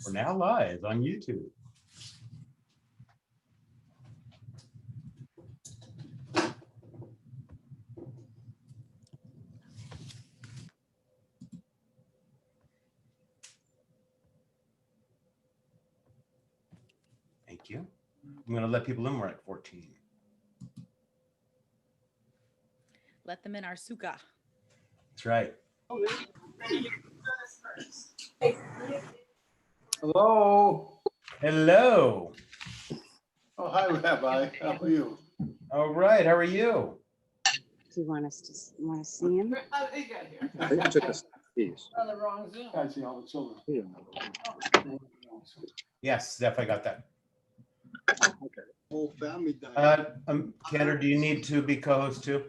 We're now live on YouTube. Thank you. I'm going to let people in. We're at 14. Let them in our sukkah. That's right. Hello. Hello. Oh, hi, Rabbi. How are you? All right. How are you? Do you want us to see him? He got here. They took us these. On the wrong Zoom. I see all the children. He didn't know. Yes, definitely got that. Whole family died. Kendra, do you need to be co-host too?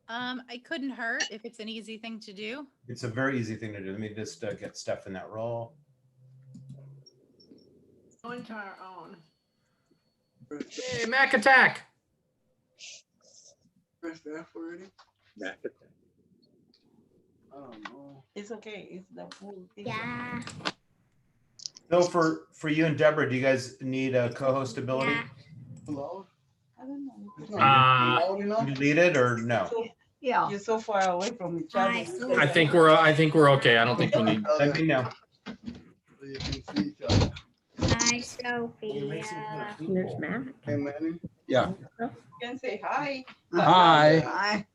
I couldn't hurt if it's an easy thing to do. It's a very easy thing to do. Let me just get Steph in that role. Going to our own. Hey, Mac Attack. Press F already? Back at that. I don't know. It's okay. It's the full thing. Yeah. So for you and Deborah, do you guys need a co-host ability? Hello? I don't know. It's not loud enough? You need it or no? Yeah. You're so far away from each other. I think we're okay. I don't think we need. Let me know. So you can see each other. Hi, Sophia. There's Matt. Hey, Manny? Yeah. You can say hi. Hi. Hi.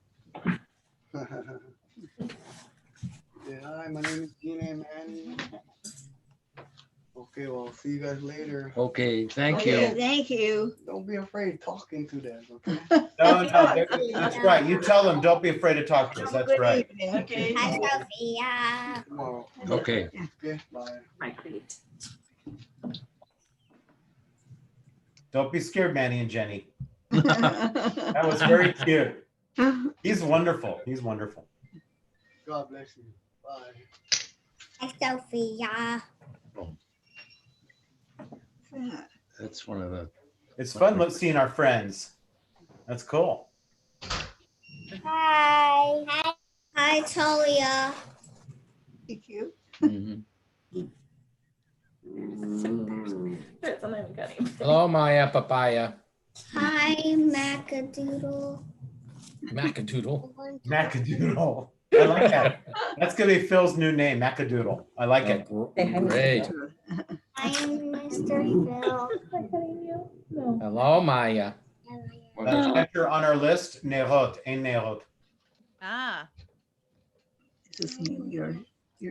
Yeah, hi, my name is Gina and Manny. Okay, well, see you guys later. Okay, thank Okay, you. Thank you. Don't be afraid talking to them, okay? No, that's right. You tell them, don't be afraid to talk to us. That's Good right. evening. Okay. Hi, Sophia. Tomorrow. Okay. Okay, bye. Don't be scared, Manny and Jenny. That was very cute. He's wonderful. He's wonderful. God bless you. Bye. Hi, Sophia. That's one of the. It's fun seeing our friends. That's cool. Hi. Hi. Hi, Talia. Thank you. Mhm. Hello, Maya Papaya. Hi, Macadoodle. Macadoodle. Macadoodle. I like that. That's going to be Phil's new name, Macadoodle. I like it. Great. I am Mr. Phil. Hello, Maya. Enter on our list, Nerot, ein Nerot. Ah, This is your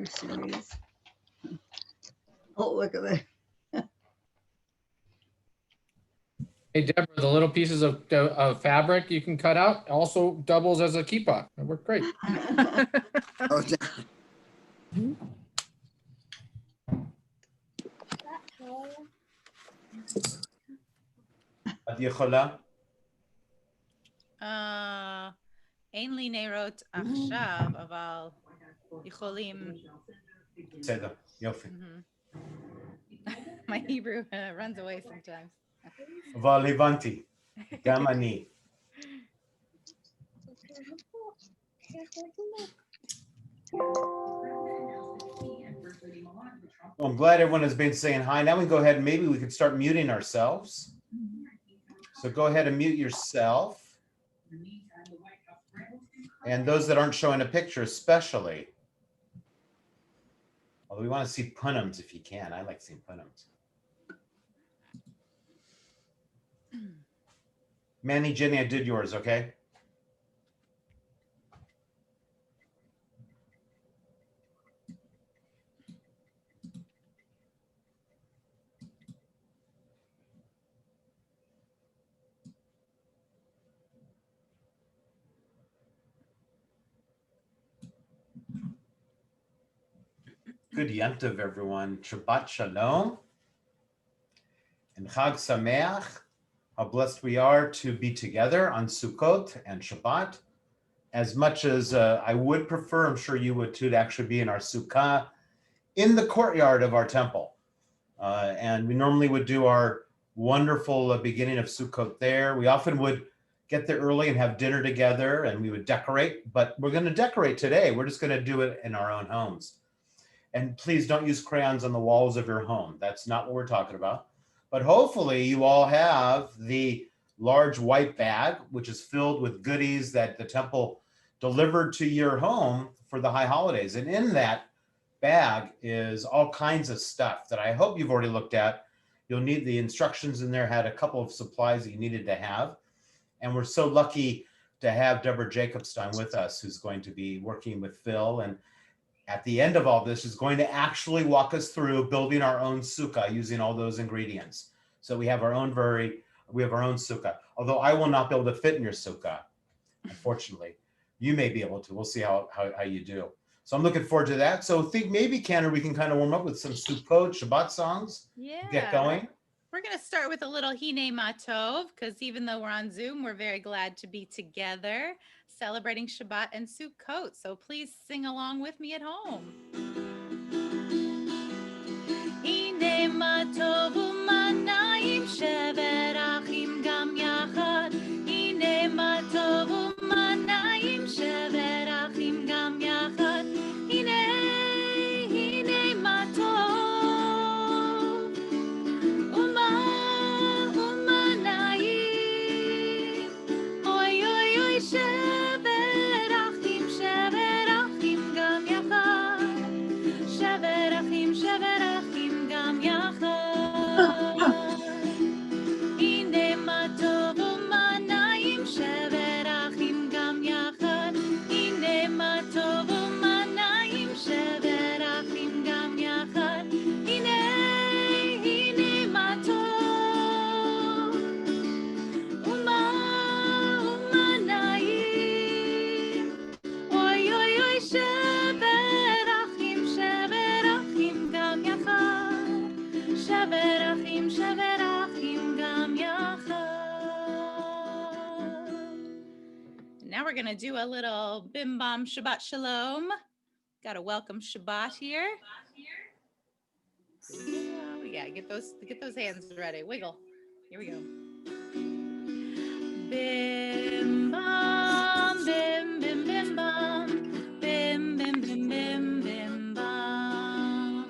series. Oh, look at that. Hey, Deborah, the little pieces of fabric you can cut out also doubles as a kippah. That worked great. את יכולה? אין לי נרות עכשיו, אבל יכולים. בסדר, יופי. My Hebrew runs away sometimes. אבל הבנתי, גם אני. Well, I'm glad everyone has been saying hi. Now we can go ahead and maybe we can start muting ourselves. So go ahead and mute yourself. And those that aren't showing a picture especially. Although we want to see punums if you can. I like seeing punums. Manny, Jenny, I did yours, okay? Good Yontiv, everyone. Shabbat Shalom and Chag Sameach. How blessed we are to be together on Sukkot and Shabbat. As much as I would prefer, I'm sure you would too, to actually be in our Sukkah in the courtyard of our temple. And we normally would do our wonderful beginning of Sukkot there. We often would get there early and have dinner together and we would decorate, but we're going to decorate today. We're just going to do it in our own homes. And please don't use crayons on the walls of your home. That's not what we're talking about. But hopefully you all have the large white bag, which is filled with goodies that the temple delivered to your home for the high holidays. And in that bag is all kinds of stuff that I hope you've already looked at. You'll need the instructions in there, had a couple of supplies that you needed to have. And we're so lucky to have Deborah Jacobstein with us, who's going to be working with Phil. And at the end of all this is going to actually walk us through building our own sukkah using all those ingredients. So we have our own sukkah. Although I will not be able to fit in your sukkah, unfortunately. You may be able to. We'll see how you do. So I'm looking forward to that. So think maybe, Cantor, we can kind of warm up with some Sukkot Shabbat songs. Yeah. Get going. We're going to start with a little Hine Matov, because even though we're on Zoom, we're very glad to be together celebrating Shabbat and Sukkot. So please sing along with me at home. Hine Matov u'manayim shever achim gam yachad. Hine Matov u'manayim shever achim gam yachad. Hine Matov u'manayim. Oy oy oy shever achim gam yachad. Shever achim gam yachad. Hine matov u'manayim shever achim gam yachad. Hine matov u'manayim shever achim gam yachad. Hine matov u'manayim. Oy oy oy shever achim gam yachad. Shever achim gam yachad. Now we're gonna do a little bim bam Shabbat Shalom. Got a welcome Shabbat here. Oh, yeah, get those hands ready. Wiggle. Here we go. Bim bam bim bim bim bam. Bim bim bim bim bim bam.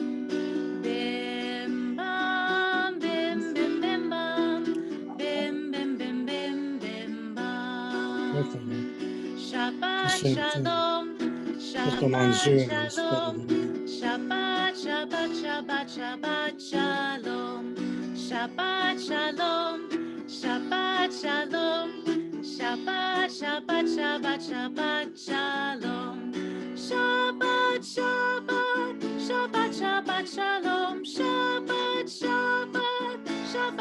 Bim bam bim bim bim bam. Bim bim bim bim bim bam. Shabbat Shalom. Just on Zoom. Shabbat Shalom. Shabbat Shabbat Shabbat Shabbat Shalom. Shabbat Shalom. Shabbat Shalom. Shabbat Shabbat Shabbat Shabbat Shalom. Shabbat Shabbat Shabbat Shabbat Shalom. Shabbat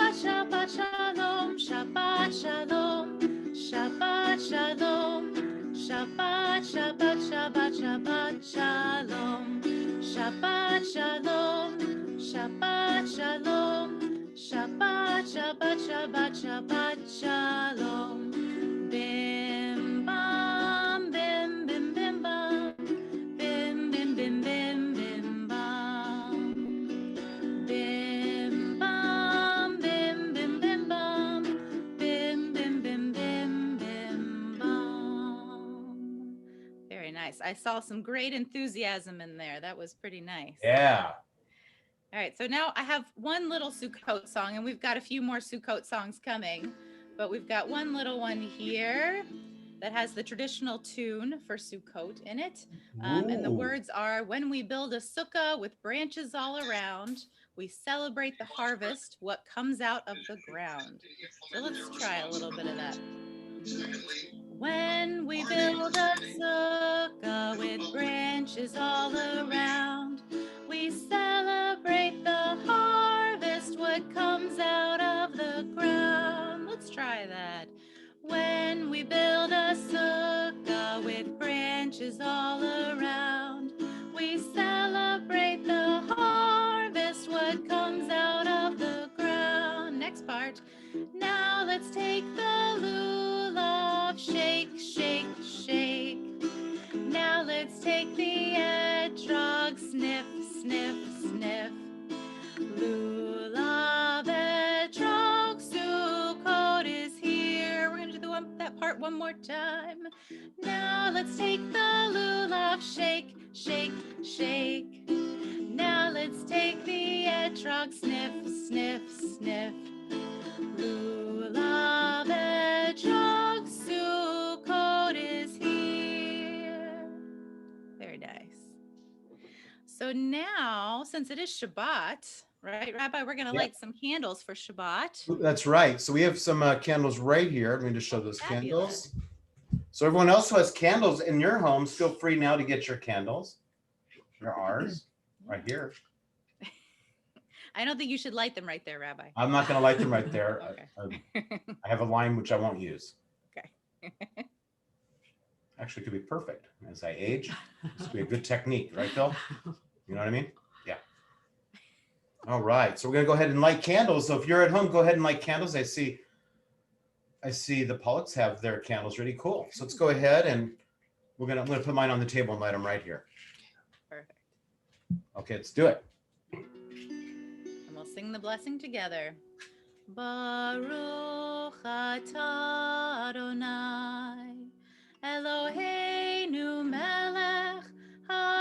Shabbat Shabbat Shabbat Shalom. Shabbat Shalom. Shabbat Shalom. Shabbat Shabbat Shabbat Shabbat Shalom. Shabbat Shalom. Shabbat Shalom. Shabbat Shabbat Shabbat Shabbat Shalom. Bim bam bim bim bim bam. Bim bim bim bim bim bam. Bim bam bim bim bim bam. Bim bim bim bim bim bam. Very nice. I saw some great enthusiasm in there. That was pretty nice. Yeah. All right, so now I have one little Sukkot song, and we've got a few more Sukkot songs coming, but we've got one little one here that has the traditional tune for Sukkot in it. And the Ooh. words are, when we build a sukkah with branches all around, we celebrate the harvest, what comes out of the ground. So let's try a little bit of that. When we build a sukkah with branches all around, we celebrate the harvest, what comes out of the ground. Let's try that. When we build a sukkah with branches all around, we celebrate the harvest, what comes out of the ground. Next part. Now let's take the lulav, shake, shake, shake. Now let's take the etrog, sniff, sniff, sniff. Lulav, etrog, Sukkot is here. We're gonna do that part one more time. Now let's take the lulav, shake, shake, shake. Violets take the etrog, sniff, sniff, sniff. Lulav etrog, Sukkot is here. Very nice. So now, since it is Shabbat, right, Rabbi, we're going to Yeah. light some candles for Shabbat. That's right. So we have some candles right here. I'm going to show those Fabulous. candles. So everyone else who has candles in your homes, feel free now to get your candles. They're ours right here. I don't think you should light them right there, Rabbi. I'm not going to light them right there. Okay. I have a line which I won't use. Okay. Actually, it could be perfect as I age. This would be a good technique, right, Phil? You know what I mean? Yeah. All right. So we're going to go ahead and light candles. So if you're at home, go ahead and light candles. I see the Pollocks have their candles ready. Cool. So let's go ahead and I'm going to put mine on the table and light them right here. Perfect. Okay, let's do it. And we'll sing the blessing together. Baruch atah Adonai, Eloheinu melech haolam,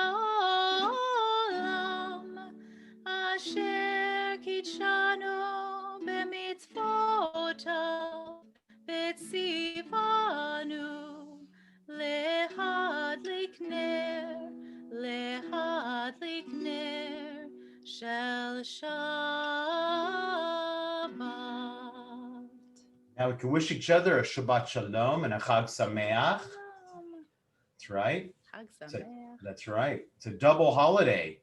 asher kitshanu b'mitzvotav, v'tzivanu lehadlik ner shel Shabbat. Now we can wish each other a Shabbat Shalom and a Chag Sameach. That's right. Chag It's a- Sameach. That's right. It's a double holiday.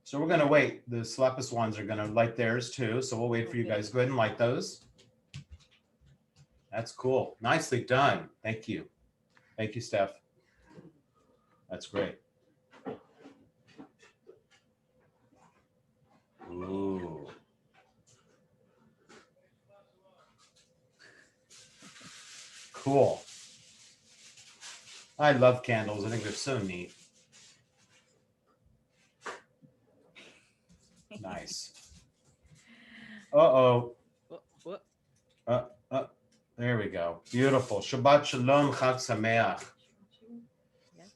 So we're going to wait. The Slepas ones are going to light theirs too. So we'll wait for you guys. Go ahead and light those. That's cool. Nicely done. Thank you. Thank you, Steph. That's great. Ooh. Cool. I love candles. I think they're so neat. Nice. Uh-oh. What? There we go. Beautiful. Shabbat Shalom, Chag Sameach. Yes.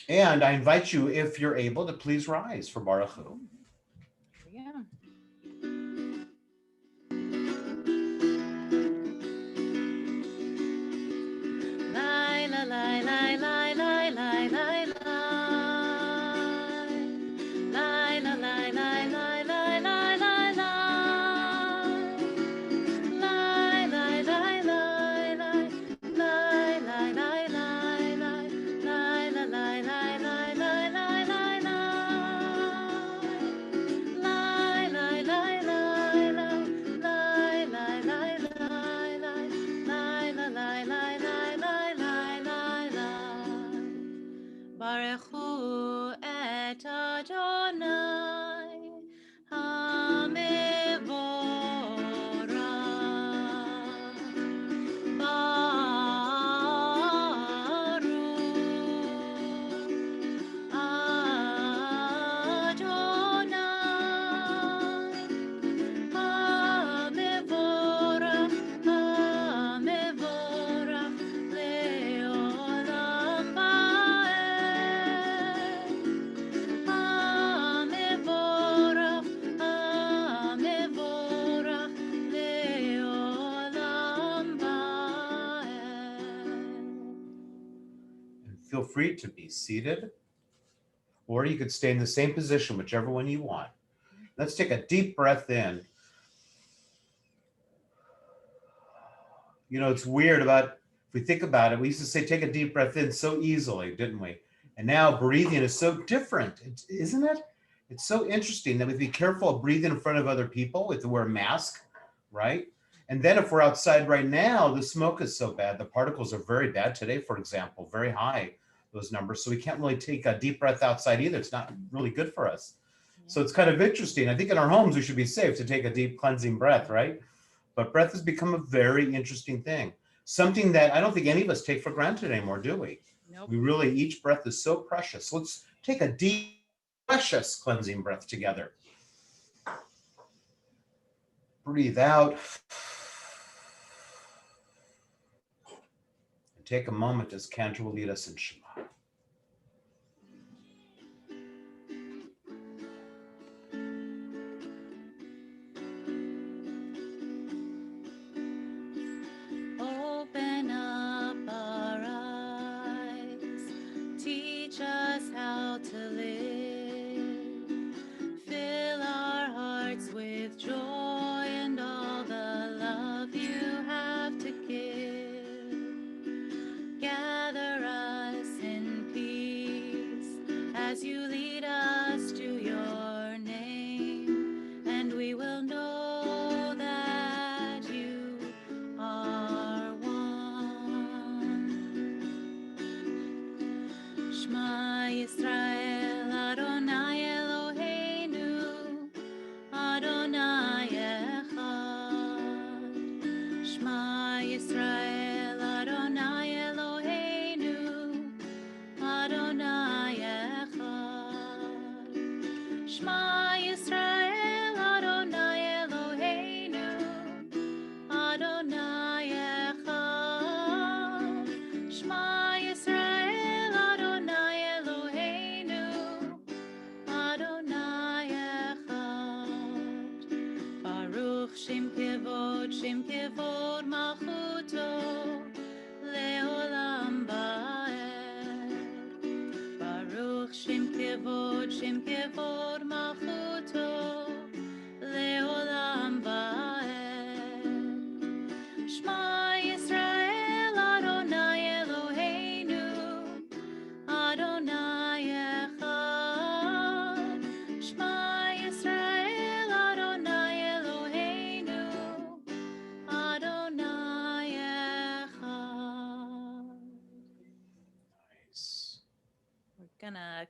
And I invite you, if you're able, to please rise for Baruch Hu. Yeah. Lai la lai lai lai lai lai lai lai. Lai la lai lai lai lai lai lai lai. Lai lai lai lai lai. Lai lai lai lai lai. Lai la lai lai lai lai lai lai lai. Lai lai lai lai lai. Lai lai lai lai lai. Lai la lai lai lai lai lai lai lai. Baruch hu et Adonai HaMevorach. Baruch Adonai HaMevorach, HaMevorach le'olam va'ed. HaMevorach, HaMevorach le'olam va'ed. And feel free to be seated, or you could stay in the same position, whichever one you want. Let's take a deep breath in. You know, it's weird if we think about it, we used to say, take a deep breath in so easily, didn't we? And now breathing is so different, isn't it? It's so interesting that we be careful of breathing in front of other people. We have to wear a mask, right? And then if we're outside right now, the smoke is so bad. The particles are very bad today, for example, very high, those numbers. So we can't really take a deep breath outside either. It's not really good for us. So it's kind of interesting. I think in our homes, we should be safe to take a deep cleansing breath, right? But breath has become a very interesting thing. Something that I don't think any of us take for granted anymore, do we? Nope. We really, each breath is so precious. Let's take a deep, precious cleansing breath together. Breathe out. And take a moment as Cantor will lead us in Shema.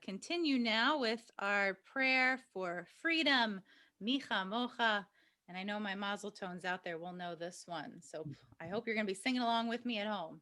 continue now with our prayer for freedom, Micha Mocha. And I know my mazel tones out there will know this one. So I hope you're going to be singing along with me at home.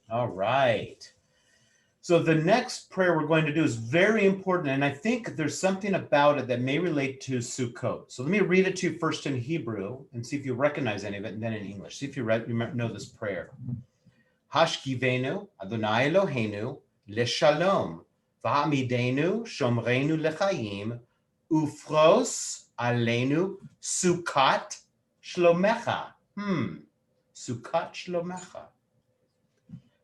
All right. So the next prayer we're going to do is very important, and I think there's something about it that may relate to Sukkot. So let me read it to you first in Hebrew and see if you recognize any of it, and then in English. See if you know this prayer. Hashkivenu Adonai Eloheinu leshalom v'hamidenu shomreinu lechaim ufros aleinu sukat shlomecha. Sukat shlomecha.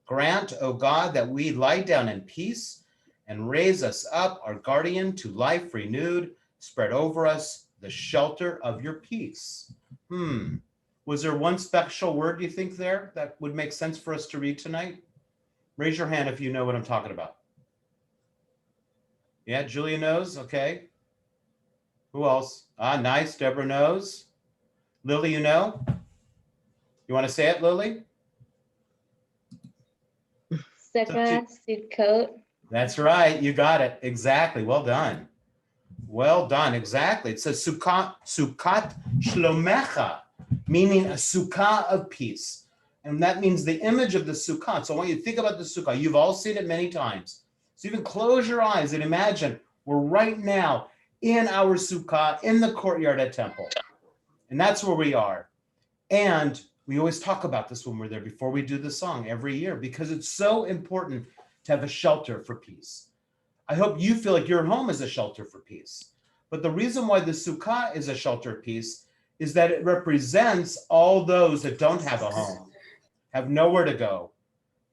Grant, O God, that we lie down in peace and raise us up, our guardian, to life renewed. Spread over us the shelter of your peace. Was there one special word you think there that would make sense for us to read tonight? Raise your hand if you know what I'm talking about. Yeah, Julia knows. Okay. Who else? Nice. Deborah knows. Lily, you know? You want to say it, Lily? Sukkot. That's right. You got it. Exactly. Well done. Well done. Exactly. It says Sukkot Shlomecha, meaning a sukkah of peace. And that means the image of the sukkah. So I want you to think about the sukkah. You've all seen it many times. So even close your eyes and imagine we're right now in our sukkah in the courtyard at Temple. And that's where we are. And we always talk about this when we're there before we do the song every year, because it's so important to have a shelter for peace. I hope you feel like your home is a shelter for peace. But the reason why the sukkah is a shelter of peace is that it represents all those that don't have a home, have nowhere to go,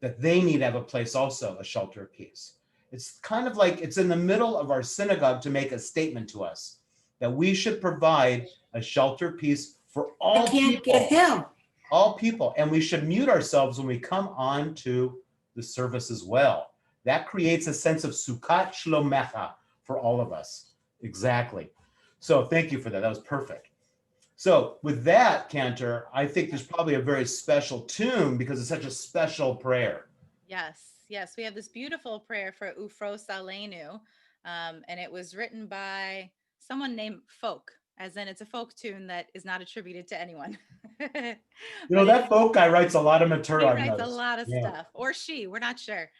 that they need to have a place also, a shelter of peace. It's kind of like it's in the middle of our synagogue to make a statement to us that we should provide a shelter of peace for all people. All people, and we should mute ourselves when we come on to the service as well. That creates a sense of Sukkot Shlomecha for all of us. Exactly. So thank you for that. That was perfect. So with that, Cantor, I think there's probably a very special tune because it's such a special prayer. Yes. We have this beautiful prayer for Ufros Aleinu, and it was written by someone named Folk, as in it's a folk tune that is not attributed to anyone. That folk guy writes a lot of material. He writes a lot of stuff, or she, we're not sure.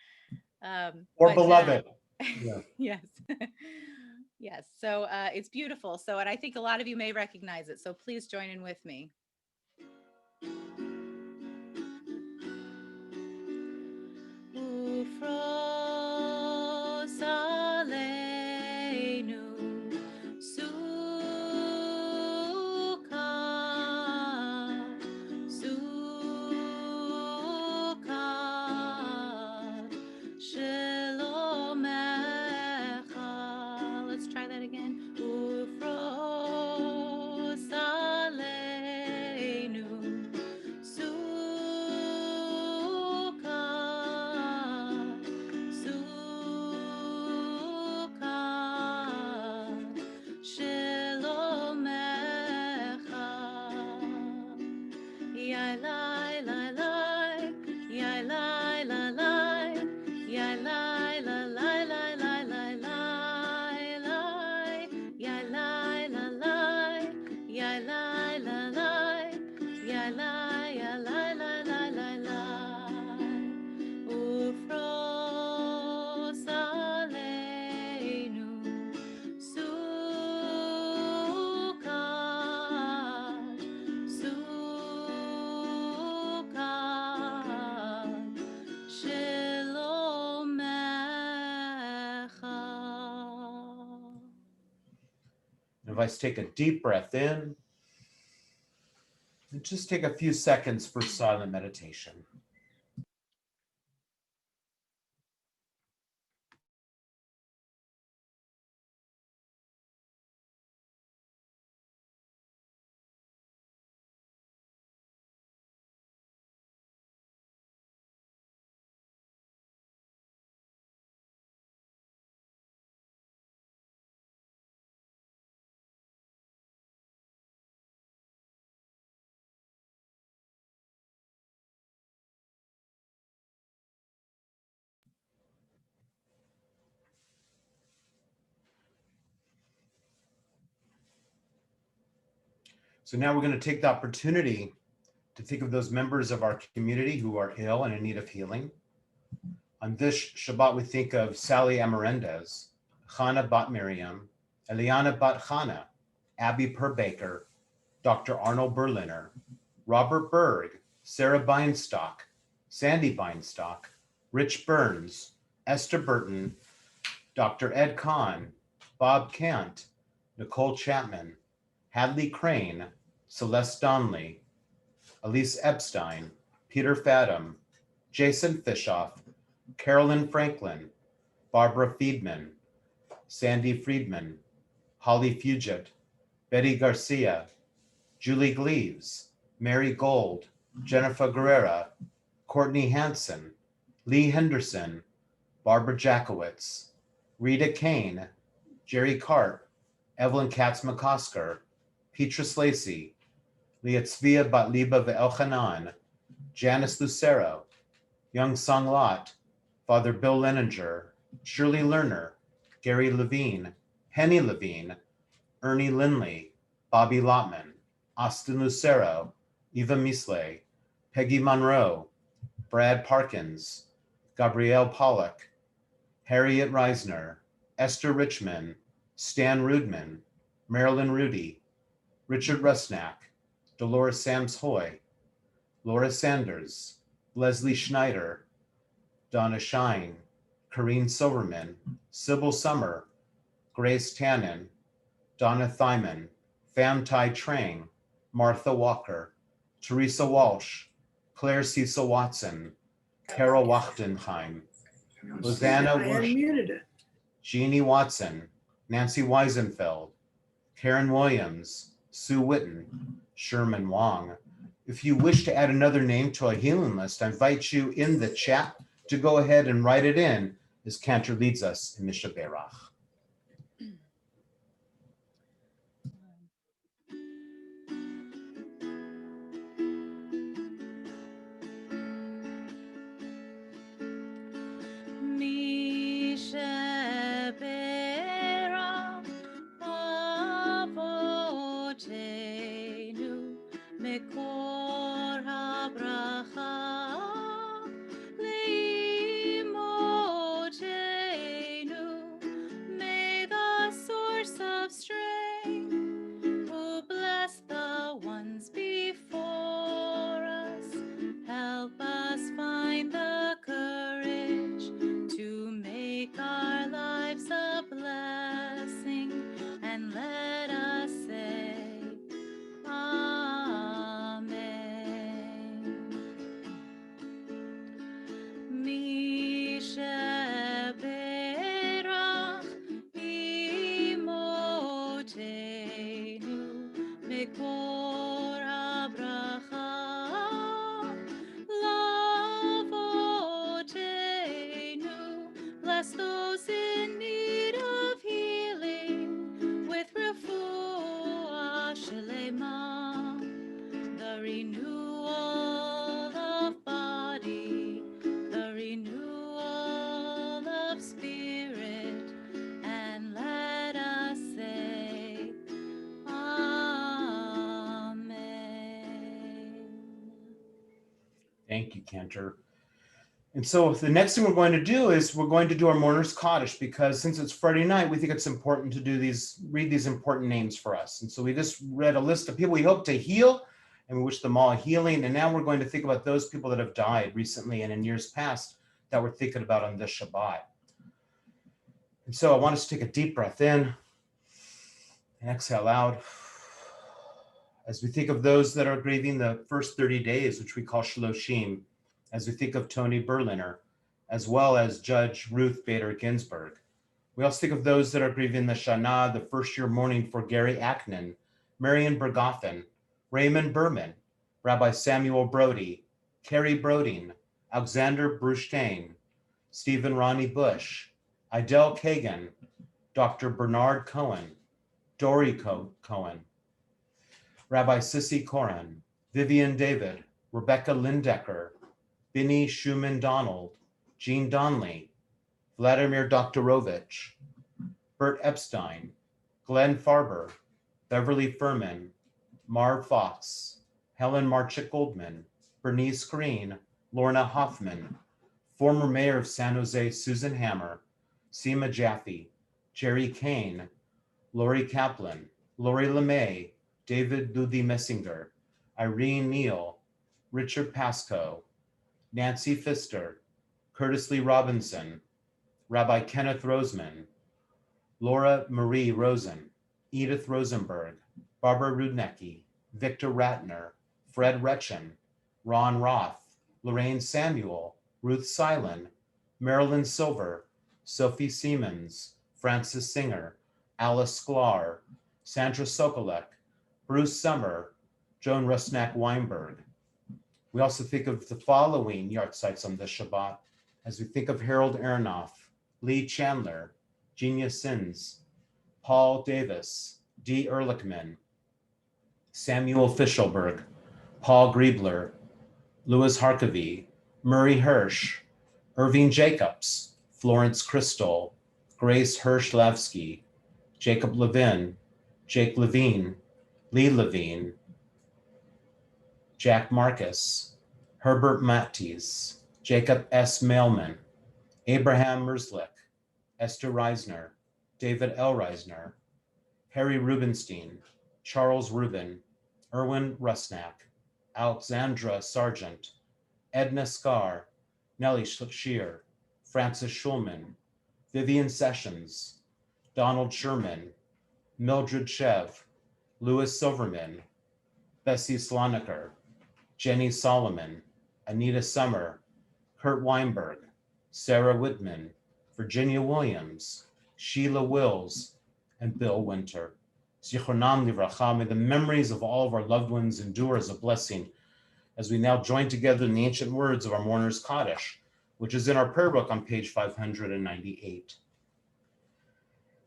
Or beloved. Yes. Yes. So it's beautiful. So, and I think a lot of you may recognize it. So please join in with me. Ufros aleinu sukkah Let's take a deep breath in. And just take a few seconds for silent meditation. So now we're going to take the opportunity to think of those members of our community who are ill and in need of healing. On this Shabbat, we think of Sally Amarendez, Chana Bat Miriam, Eliana Bat Chana, Abby Perbaker, Dr. Arnold Berliner, Robert Berg, Sarah Beinstock, Sandy Beinstock, Rich Burns, Esther Burton, Dr. Ed Kahn, Bob Kant, Nicole Chapman, Hadley Crane, Celeste Donnelly, Elise Epstein, Peter Fadum, Jason Fishoff, Carolyn Franklin, Barbara Friedman, Sandy Friedman, Holly Fugit, Betty Garcia, Julie Gleaves, Mary Gold, Jennifer Guerrera, Courtney Hansen, Lee Henderson, Barbara Jackowitz, Rita Kane, Jerry Karp, Evelyn Katz-McCosker, Petrus Lacey, Liatzvia Batliba Ve'elchanan, Janice Lucero, Young Sung Lot, Father Bill Leninger, Shirley Lerner, Gary Levine, Henny Levine, Ernie Lindley, Bobby Lotman, Austin Lucero, Eva Misley, Peggy Monroe, Brad Parkins, Gabrielle Pollock, Harriet Reisner, Esther Richmond, Stan Rudman, Marilyn Rudy, Richard Rusnak, Dolores Sams Hoy, Laura Sanders, Leslie Schneider, Donna Shine, Corrine Silverman, Sybil Summer, Grace Tannen, Donna Thyman, Pham Tai Trang, Martha Walker, Teresa Walsh, Claire Cecil Watson, Carol Wachtenheim, Rosanna I Worsh, unmuted it. Jeannie Watson, Nancy Weisenfeld, Karen Williams, Sue Witten, Sherman Wong. If you wish to add another name to a healing list, I invite you in the chat to go ahead and write it in as Cantor leads us in Misha Berach. Mekor habracha leimotenu. May the source of strength who bless the ones before us help us find the courage to make our lives a blessing, and let us say Amen. Mi sheberach imotenu mekor habracha lavotenu. Bless those in need of healing with refuah shelema, the renewal of body, the renewal of spirit, and let us say Amen. Thank you, Cantor. And so the next thing we're going to do is we're going to do our Mourner's Kaddish, because since it's Friday night, we think it's important to do read these important names for us. And so we just read a list of people we hope to heal, and we wish them all healing. And now we're going to think about those people that have died recently and in years past that we're thinking about on this Shabbat. And so I want us to take a deep breath in And exhale out. As we think of those that are grieving the first 30 days, which we call Shloshim, as we think of Tony Berliner, as well as Judge Ruth Bader Ginsburg. We also think of those that are grieving the Shana, the first year mourning for Gary Ackman, Marion Bergoffen, Raymond Berman, Rabbi Samuel Brody, Carrie Broding, Alexander Brustein, Stephen Ronnie Bush, Idel Kagan, Dr. Bernard Cohen, Dory Cohen, Rabbi Sissy Koren, Vivian David, Rebecca Lindecker, Binny Schumann Donald, Jean Donnelly, Vladimir Doktorovich, Bert Epstein, Glenn Farber, Beverly Furman, Marv Fox, Helen Marchik Goldman, Bernice Green, Lorna Hoffman, former mayor of San Jose, Susan Hammer, Seema Jaffe, Jerry Kane, Lori Kaplan, Lori LeMay, David Dudi Messinger, Irene Neal, Richard Pascoe, Nancy Pfister, Curtis Lee Robinson, Rabbi Kenneth Roseman, Laura Marie Rosen, Edith Rosenberg, Barbara Rudnecki, Victor Ratner, Fred Retchen, Ron Roth, Lorraine Samuel, Ruth Silen, Marilyn Silver, Sophie Siemens, Francis Singer, Alice Sklar, Sandra Sokolek, Bruce Summer, Joan Rusnak Weinberg. We also think of the following yahrzeits on this Shabbat as we think of Harold Aronoff, Lee Chandler, Genia Sins, Paul Davis, Dee Ehrlichman, Samuel Fischelberg, Paul Griebler, Louis Harkavy, Murray Hirsch, Irving Jacobs, Florence Crystal, Grace Hirsch-Lavsky, Jacob Levin, Jake Levine, Lee Levine, Jack Marcus, Herbert Mattis, Jacob S. Mailman, Abraham Merzlick, Esther Reisner, David L. Reisner, Harry Rubenstein, Charles Rubin, Erwin Rusnak, Alexandra Sargent, Edna Scar, Nellie Shear, Francis Schulman, Vivian Sessions, Donald Sherman, Mildred Chev, Louis Silverman, Bessie Sloniker, Jenny Solomon, Anita Summer, Kurt Weinberg, Sarah Whitman, Virginia Williams, Sheila Wills, and Bill Winter. Zichronam livracha, may the memories of all of our loved ones endure as a blessing as we now join together in the ancient words of our mourner's Kaddish, which is in our prayer book on page 598.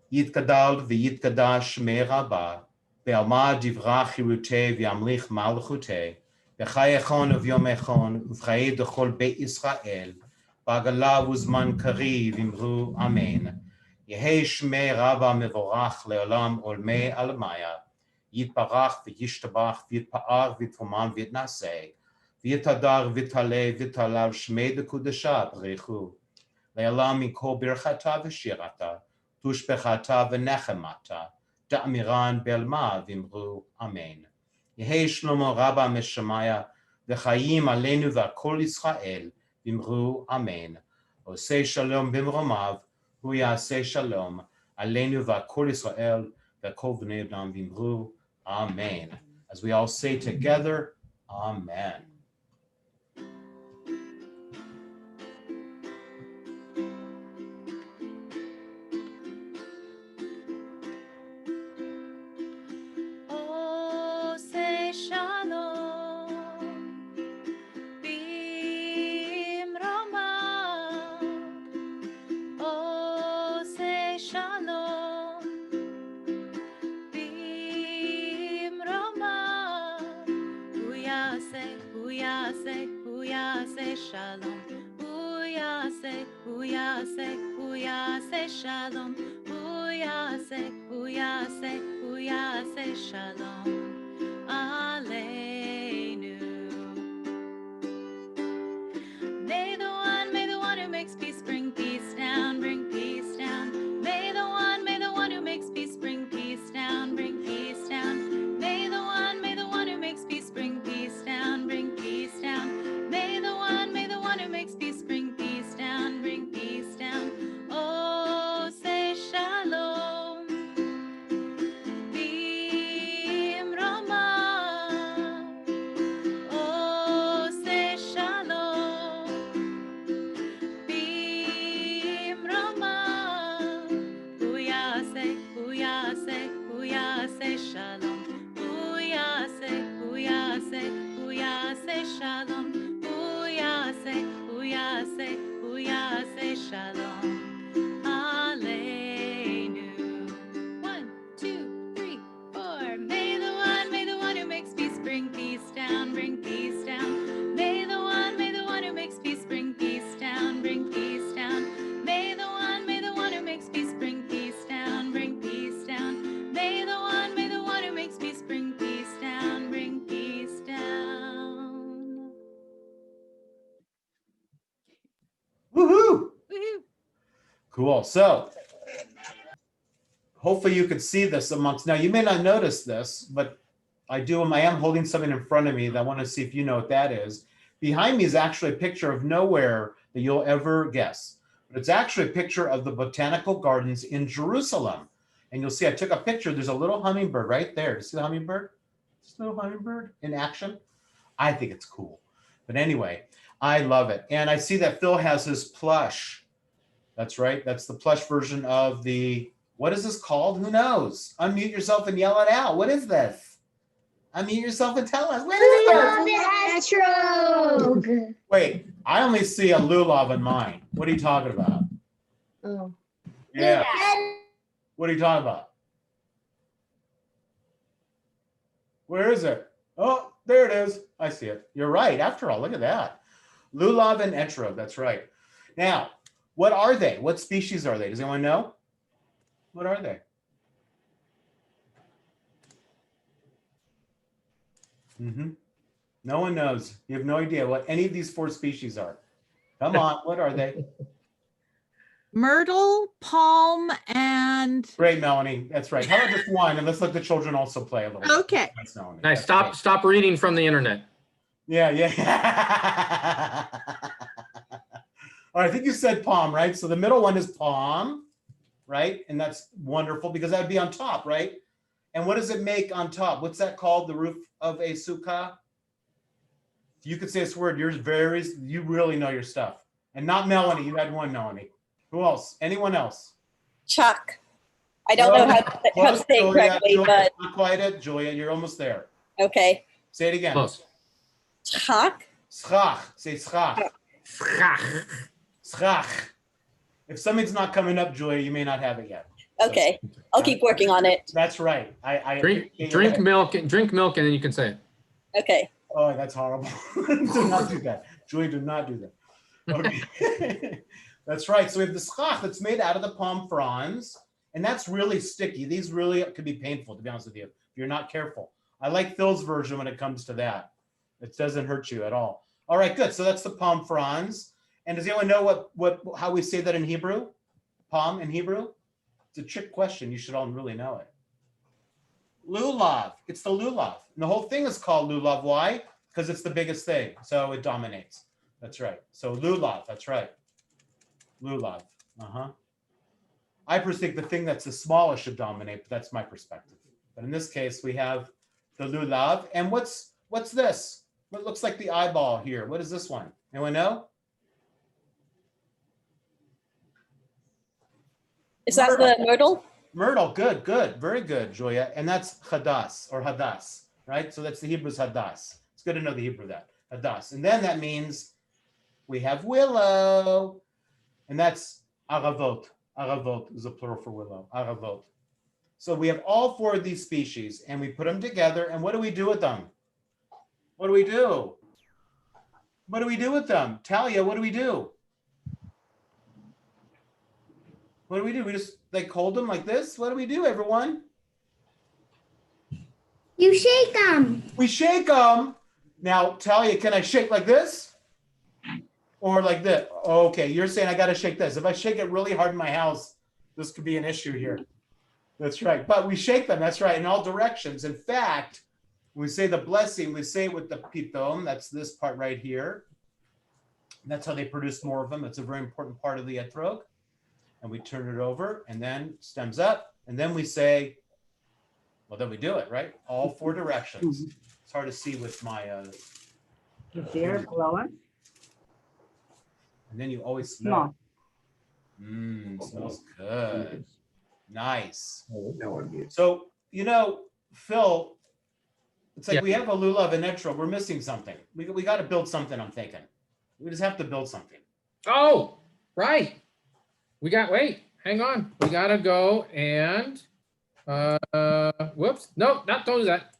Yitkadal v'yitkadash me'raba, be'alma divra chirute v'yamlich malchute, b'chayechon uv'yomechon, uv'chaye dechol Beit Yisrael, b'agala uzman kari v'imru amen. Yehei shmei raba mevorach le'olam olmei almaya, yitbarach v'yishtabach v'yitpa'ar v'yitfomam v'yitnaseh, v'yitadar v'yitale v'yitalav shmei dekudesha b'rechu, le'olam mikol birchata v'shirata, tushbechata v'nechemata, da'amiran belma v'imru amen. Yehei shlomo raba meshamaya, v'chayim aleinu v'akol Yisrael, v'imru amen. Osei shalom b'mromav, hu ya'aseh shalom, aleinu v'akol Yisrael, v'kol b'nei Adam v'imru amen. As we all say together, amen. Shalom, shalom, aleinu. May the one who makes peace bring peace down, bring peace down. May the one who makes peace bring peace down, bring peace down. May the one who makes peace bring peace down, bring peace down. May the one who makes peace bring peace down, bring peace down. Oh, say shalom. Be Cool. So hopefully you could see this amongst, now you may not notice this, but I am holding something in front of me that I want to see if you know what that is. Behind me is actually a picture of nowhere that you'll ever guess. But it's actually a picture of the botanical gardens in Jerusalem. And you'll see I took a picture. There's a little hummingbird right there. See the hummingbird? This little hummingbird in action. I think it's cool. But anyway, I love it. And I see that Phil has his plush. That's right. That's the plush version of the, what is this called? Who knows? Unmute yourself and yell it out. What is this? Unmute yourself and tell us. What is this? Wait, I only see a lulav in mine. What are you talking about? Oh. Yeah. What are you talking about? Where is it? Oh, there it is. I see it. You're right. After all, look at that. Lulav and etrog. That's right. Now, what are they? What species are they? Does anyone know? What are they? No one knows. You have no idea what any of these 4 species are. Come on, what are they? Myrtle, palm, and Great, Melanie. That's right. How about just one? And let's let the children also play a little bit. okay. Thanks, Melanie. Nice. That's Stop reading from the internet. great. Yeah. All right, I think you said palm, right? So the middle one is palm, right? And that's wonderful because that'd be on top, right? And what does it make on top? What's that called? The roof of a sukkah? You could say this word. You really know your stuff. And not Melanie. You had one, Melanie. Who else? Anyone else? Chuck. I don't know how to say it correctly, Julia, but not quite it. Julia, you're almost there. okay. Say it again. Close. Chuck. Schach. Say schach. Schach. If something's not coming up, Julia, you may not have it yet. Okay. I'll keep working on it. That's right. I Drink milk, and then you can say it. Okay. Oh, that's horrible. Do not do that. Julie, do not do that. Okay. That's right. So we have the schach that's made out of the palm fronds, and that's really sticky. These really could be painful, to be honest with you, if you're not careful. I like Phil's version when it comes to that. It doesn't hurt you at all. All right, good. So that's the palm fronds. And does anyone know how we say that in Hebrew? Palm in Hebrew? It's a trick question. You should all really know it. Lulav. It's the lulav. And the whole thing is called lulav. Why? Because it's the biggest thing. So it dominates. That's right. So lulav. That's right. Lulav. I think the thing that's the smallest should dominate, but that's my perspective. But in this case, we have the lulav. And what's this? What looks like the eyeball here? What is this one? Anyone know? Is that the myrtle? Myrtle, good, very good, Julia. And that's hadas or hadas, right? So that's the Hebrew's hadas. It's good to know the Hebrew that, hadas. And then that means we have willow, and that's aravot. Aravot is a plural for willow, aravot. So we have all 4 of these species, and we put them together, and what do we do with them? What do we do? What do we do with them? Talia, what do we do? What do? We just like hold them like this? What do we do, everyone? You shake them. We shake them. Now, Talia, can I shake like this? Or like this? Okay, you're saying I got to shake this. If I shake it really hard in my house, this could be an issue here. That's right. But we shake them, that's right, in all directions. In fact, when we say the blessing, we say it with the pitom. That's this part right here. And that's how they produce more of them. It's a very important part of the etrog. And we turn it over, and then stems up, and then we say, well, then we do it, right? All 4 directions. It's hard to see with my. Is there blower? And then you always smell. Smells good. Nice. So, Phil, it's like we have a lulav and etrog. We're missing something. We got to build something, I'm thinking. We just have to build something. Oh, right. Hang on. We got to go and, whoops. No, don't do that.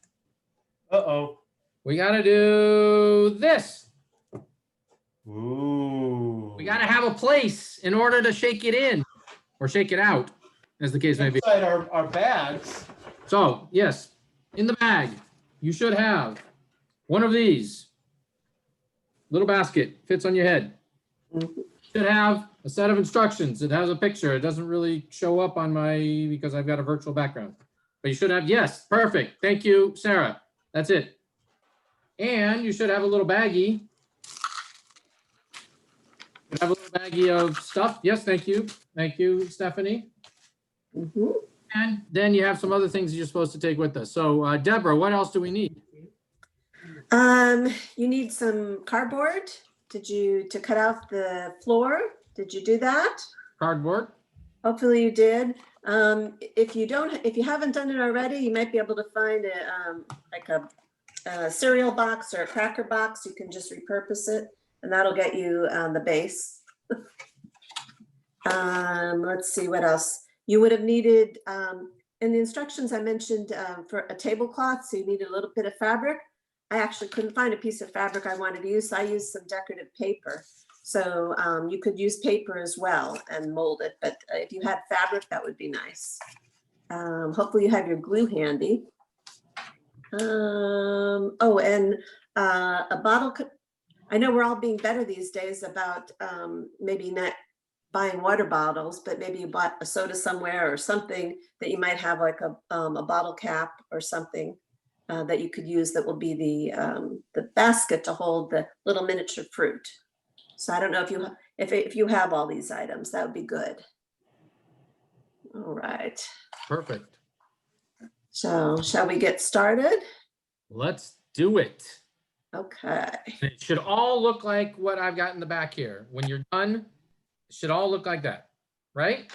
Uh-oh. We got to do this. Ooh. We got to have a place in order to shake it in or shake it out, as the case may be. Inside our bags. So, yes, in the bag, you should have one of these. Little basket, fits on your head. Should have a set of instructions. It has a picture. It doesn't really show up on my, because I've got a virtual background. But you should have, yes, perfect. Thank you, Sarah. That's it. And you should have a little baggie. You have a little baggie of stuff. Yes, thank you. Thank you, Stephanie. Mhm. And then you have some other things you're supposed to take with us. So Deborah, what else do we need? You need some cardboard. To cut out the floor? Did you do that? Cardboard? Hopefully you did. If you haven't done it already, you might be able to find like a cereal box or a cracker box. You can just repurpose it, and that'll get you the base. Let's see what else. You would have needed, in the instructions I mentioned for a tablecloth, so you need a little bit of fabric. I actually couldn't find a piece of fabric I wanted to use, so I used some decorative paper. So you could use paper as well and mold it, but if you had fabric, that would be nice. Hopefully you have your glue handy. Oh, and a bottle. I know we're all being better these days about maybe not buying water bottles, but maybe you bought a soda somewhere or something that you might have like a bottle cap or something that you could use that will be the basket to hold the little miniature fruit. So I don't know if you have all these items, that would be good. All right. Perfect. So shall we get started? Let's do it. Okay. It should all look like what I've got in the back here. When you're done, it should all look like that, right?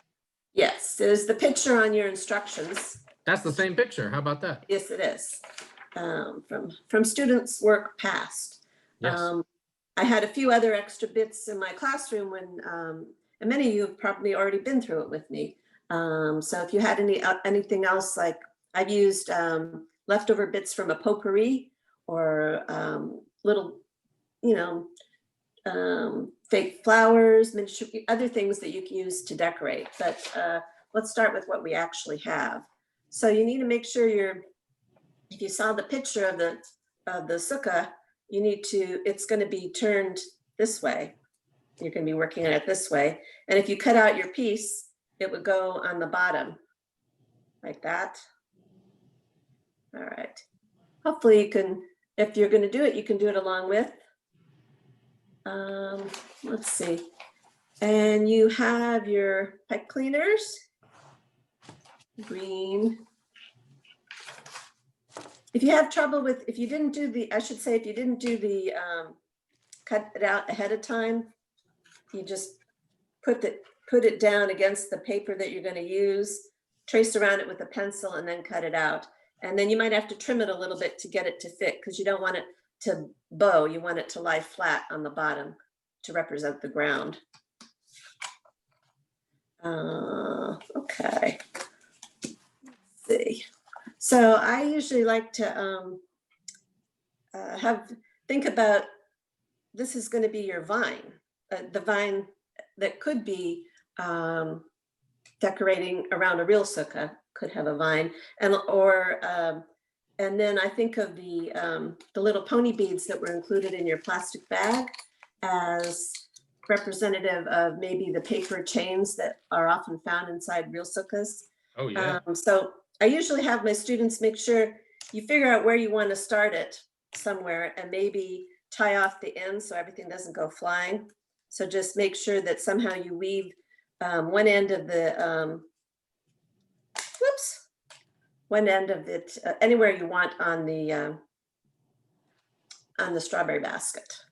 Yes, there's the picture on your instructions. That's the same picture. How about that? Yes, it is. From students' work past. Yes. I had a few other extra bits in my classroom when, and many of you have probably already been through it with me. So if you had anything else, like I've used leftover bits from a potpourri or little, fake flowers, other things that you can use to decorate. But let's start with what we actually have. So you need to make sure if you saw the picture of the sukkah, it's going to be turned this way. You're going to be working on it this way. And if you cut out your piece, it would go on the bottom like that. All right. Hopefully you can, if you're going to do it, you can do it along with. Let's see. And you have your pipe cleaners, green. If you have trouble with, if you didn't do the cut it out ahead of time, you just put it down against the paper that you're going to use, trace around it with a pencil, and then cut it out. And then you might have to trim it a little bit to get it to fit, because you don't want it to bow. You want it to lie flat on the bottom to represent the ground. Okay. Let's see. So I usually like to think about, this is going to be your vine, the vine that could be decorating around a real sukkah, could have a vine, and then I think of the little pony beads that were included in your plastic bag as representative of maybe the paper chains that are often found inside real sukkahs. Oh yeah. So I usually have my students make sure you figure out where you want to start it somewhere and maybe tie off the end so everything doesn't go flying. So just make sure that somehow you weave one end of the, one end of it anywhere you want on the strawberry basket.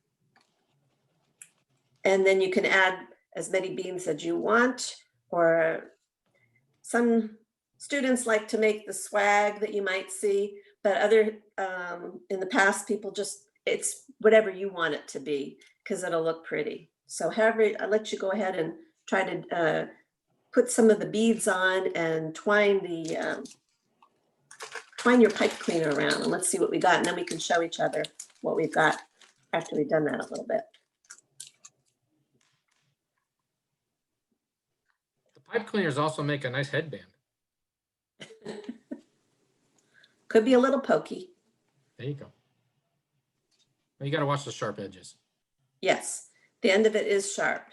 And then you can add as many beans as you want, or some students like to make the swag that you might see, but in the past, people it's whatever you want it to be, because it'll look pretty. So however, I'll let you go ahead and try to put some of the beads on and twine your pipe cleaner around, and let's see what we got. And then we can show each other what we've got after we've done that a little bit. The pipe cleaners also make a nice headband. Could be a little pokey. There you go. You got to watch the sharp edges. Yes, the end of it is sharp.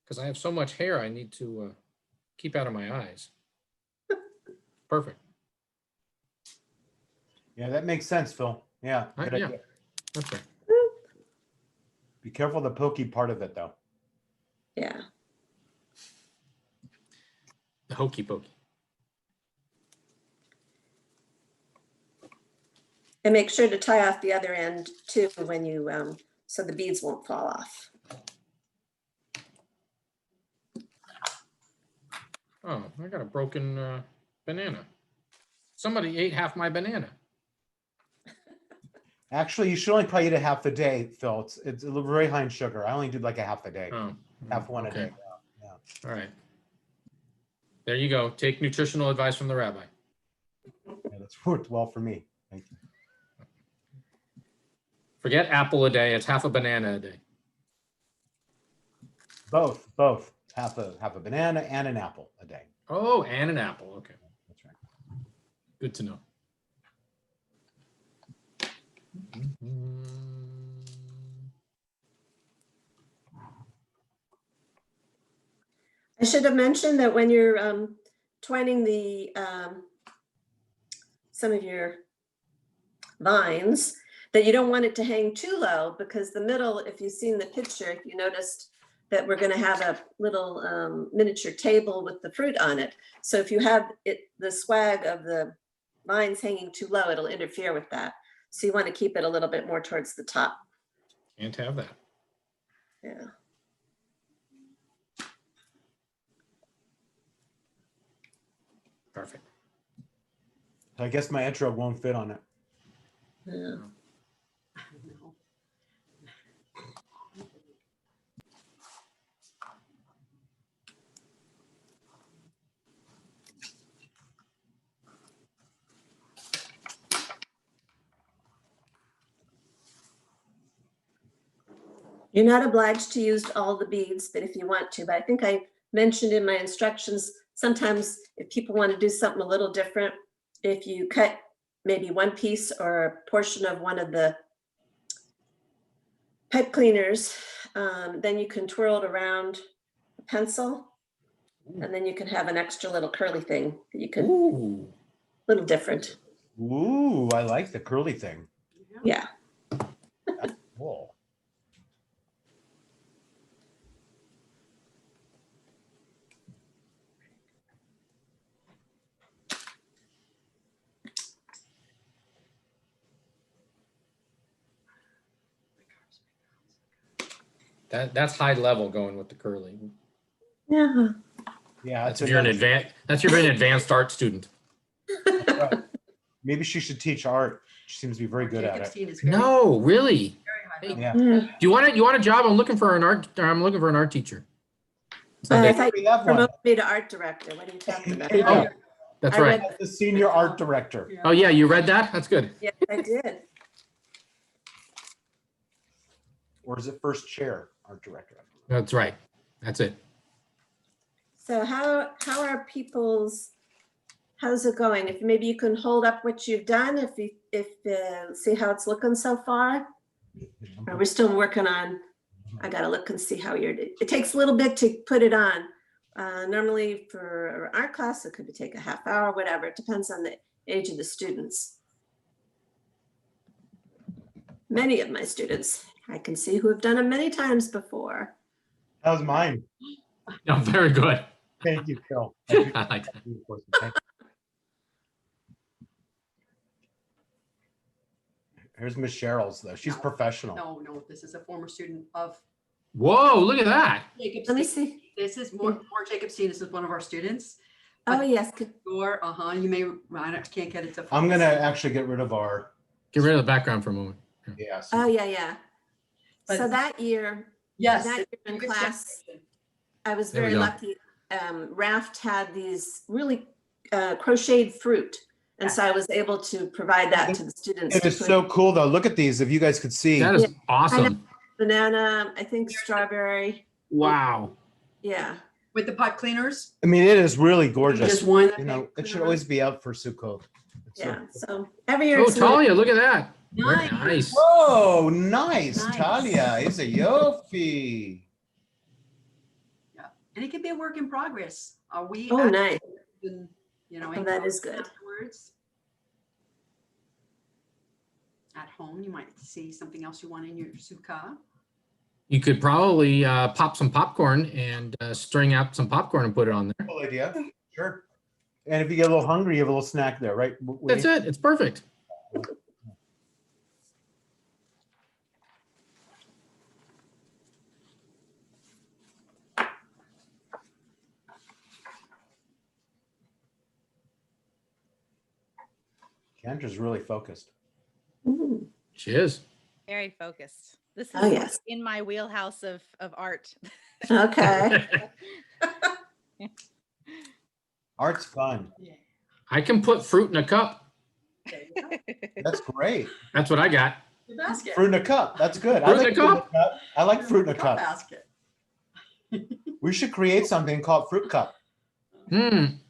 because I have so much hair I need to keep out of my eyes. Perfect. Yeah, that makes sense, Phil. Yeah, good Yeah, idea. perfect. Be careful the pokey part of it, though. Yeah. The hokey pokey. And make sure to tie off the other end too when you, so the beads won't fall off. Oh, I got a broken banana. Somebody ate half my banana. Actually, you should only probably eat a half a day, Phil. It's very high in sugar. I only do like a half a day, Oh, half one a okay. day. Yeah. All right. There you go. Take nutritional advice from the rabbi. Yeah, that's worked well for me. Thank you. Forget apple a day. It's half a banana a day. Both. Half a banana and an apple a day. Oh, and an apple. Okay. That's right. Good to know. I should have mentioned that when you're twining the some of your vines, that you don't want it to hang too low, because the middle, if you've seen the picture, you noticed that we're going to have a little miniature table with the fruit on it. So if you have the swag of the vines hanging too low, it'll interfere with that. So you want to keep it a little bit more towards the top. Can't have that. Yeah. Perfect. I guess my intro won't fit on it. Yeah. You're not obliged to use all the beads, but if you want to, but I think I mentioned in my instructions, sometimes if people want to do something a little different, if you cut maybe one piece or a portion of one of the pipe cleaners, then you can twirl it around a pencil, and then you can have an extra little curly thing that you can, Ooh. little different. Ooh, I like the curly thing. Yeah. That's cool. That's high level going with the curly. Yeah. Yeah, That's if you're an advanced art student. Right. Maybe she should teach art. She seems to be very good at it. No, really. Hey, Yeah. do you want a job? I'm looking for an art teacher. I Someday. thought you promoted me to art director. What are you talking about? Oh, that's I right. read- The senior art director. Oh yeah, you read that? That's good. Yes, I did. Or is it first chair art director? That's right. That's it. So how are people's, how's it going? If maybe you can hold up what you've done, if see how it's looking so far? Or we're still working on, I gotta look and see how it takes a little bit to put it on. Normally for art class, it could take a half hour, whatever. It depends on the age of the students. Many of my students, I can see who have done it many times before. That was mine. No, very good. Thank you, Phil. I like that. Here's Miss Cheryl's though. She's professional. No, this is a former student of Whoa, look at that. Jacob's. Let me see. This is more Jacobstein. This is one of our students. Oh, yes. Or, you may, I can't get it to. I'm gonna actually get rid of our. Get rid of the background for a moment. Yeah. Oh, yeah. But- So that year, Yes. that year in Good class, I was There we very go. lucky. Raft had these really crocheted fruit. And so I was able to provide that to the students. It is so cool though. Look at these. If you guys could see. That is awesome. Banana, I think strawberry. Wow. Yeah. With the pot cleaners. I mean, it is really gorgeous. Just one. You know, it should always be out for Sukkot. It's Yeah. so- So every year. Oh, it's new. Talia, look at that. Very Nice. nice. Whoa, nice, Nice. Talia. It's a yofi. Yeah, And it can be a work in progress. Are we? Oh, nice. You know, Oh, that is good. Afterwards. At home, you might see something else you want in your sukkah. You could probably pop some popcorn and string out some popcorn and put it on there. Cool idea. Sure. And if you get a little hungry, you have a little snack there, right? That's it. It's perfect. Kendra's really focused. Mm. She is. Very focused. This is Oh, yes. in my wheelhouse of art. Okay. Art's fun. I can put fruit in a cup. That's great. That's what I got. The basket. Fruit in a cup. That's good. Fruit in a cup? I like fruit in a Cup cup. basket. We should create something called fruit cup.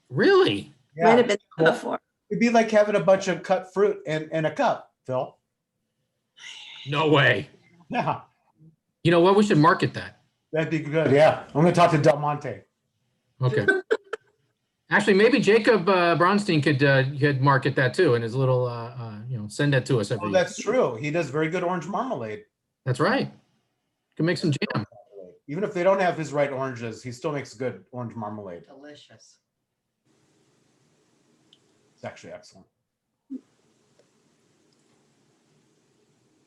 Really? Might have been before. It'd be like having a bunch of cut fruit in a cup, Phil. No way. Yeah, You know what? We should market that. that'd be good. Yeah, I'm gonna talk to Del Monte. Okay. Actually, maybe Jacob Bronstein could market that too, and his little send that to us every Oh, year. that's true. He does very good orange marmalade. That's right. Can make some jam. Even if they don't have his right oranges, he still makes good orange marmalade. Delicious. It's actually excellent.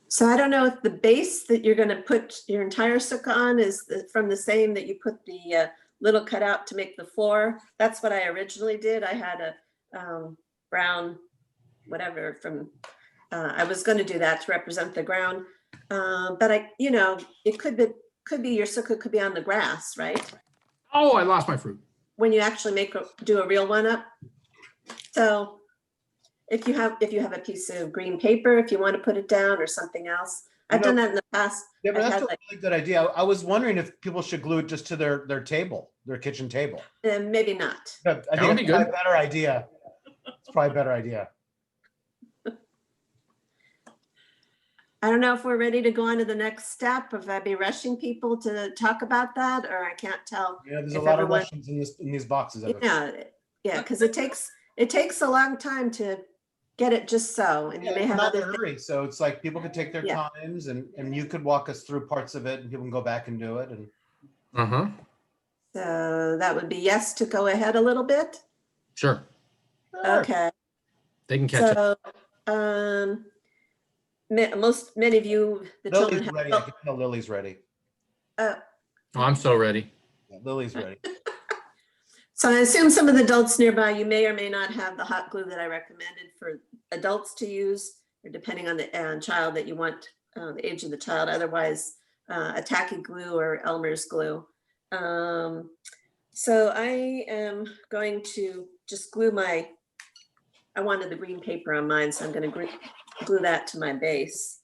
So I don't know if the base that you're going to put your entire sukkah on is from the same that you put the little cutout to make the floor. That's what I originally did. I had a brown, whatever from, I was going to do that to represent the ground. But it could be your sukkah could be on the grass, right? Oh, I lost my fruit. When you actually do a real one up. So if you have a piece of green paper, if you want to put it down or something else, I've done that in the past. Yeah, but I've that's had, a really good idea. I was wondering if people should glue it just to their table, their kitchen table. maybe not. I would think be it's probably good. a better idea. It's probably a better idea. I don't know if we're ready to go on to the next step, if I'd be rushing people to talk about that, or I can't tell. Yeah, there's a if lot of everyone- Russians in these boxes. Of it. Yeah, because it takes a long time to get it just so, and you may We're have not in other a hurry, so it's like people could take their Yeah. times, and you could walk us through parts of it, and people can go back and do it. And Uh-huh. So that would be yes to go ahead a little bit. Sure. Okay. They can catch up. So, many of you, the children Lily's have. ready. I can tell Lily's ready. Oh, I'm so ready. Yeah, Lily's ready. So I assume some of the adults nearby, you may or may not have the hot glue that I recommended for adults to use, or depending on the child that you want, the age of the child. Otherwise, a tacky glue or Elmer's glue. So I am going to just glue I wanted the green paper on mine, so I'm going to glue that to my base.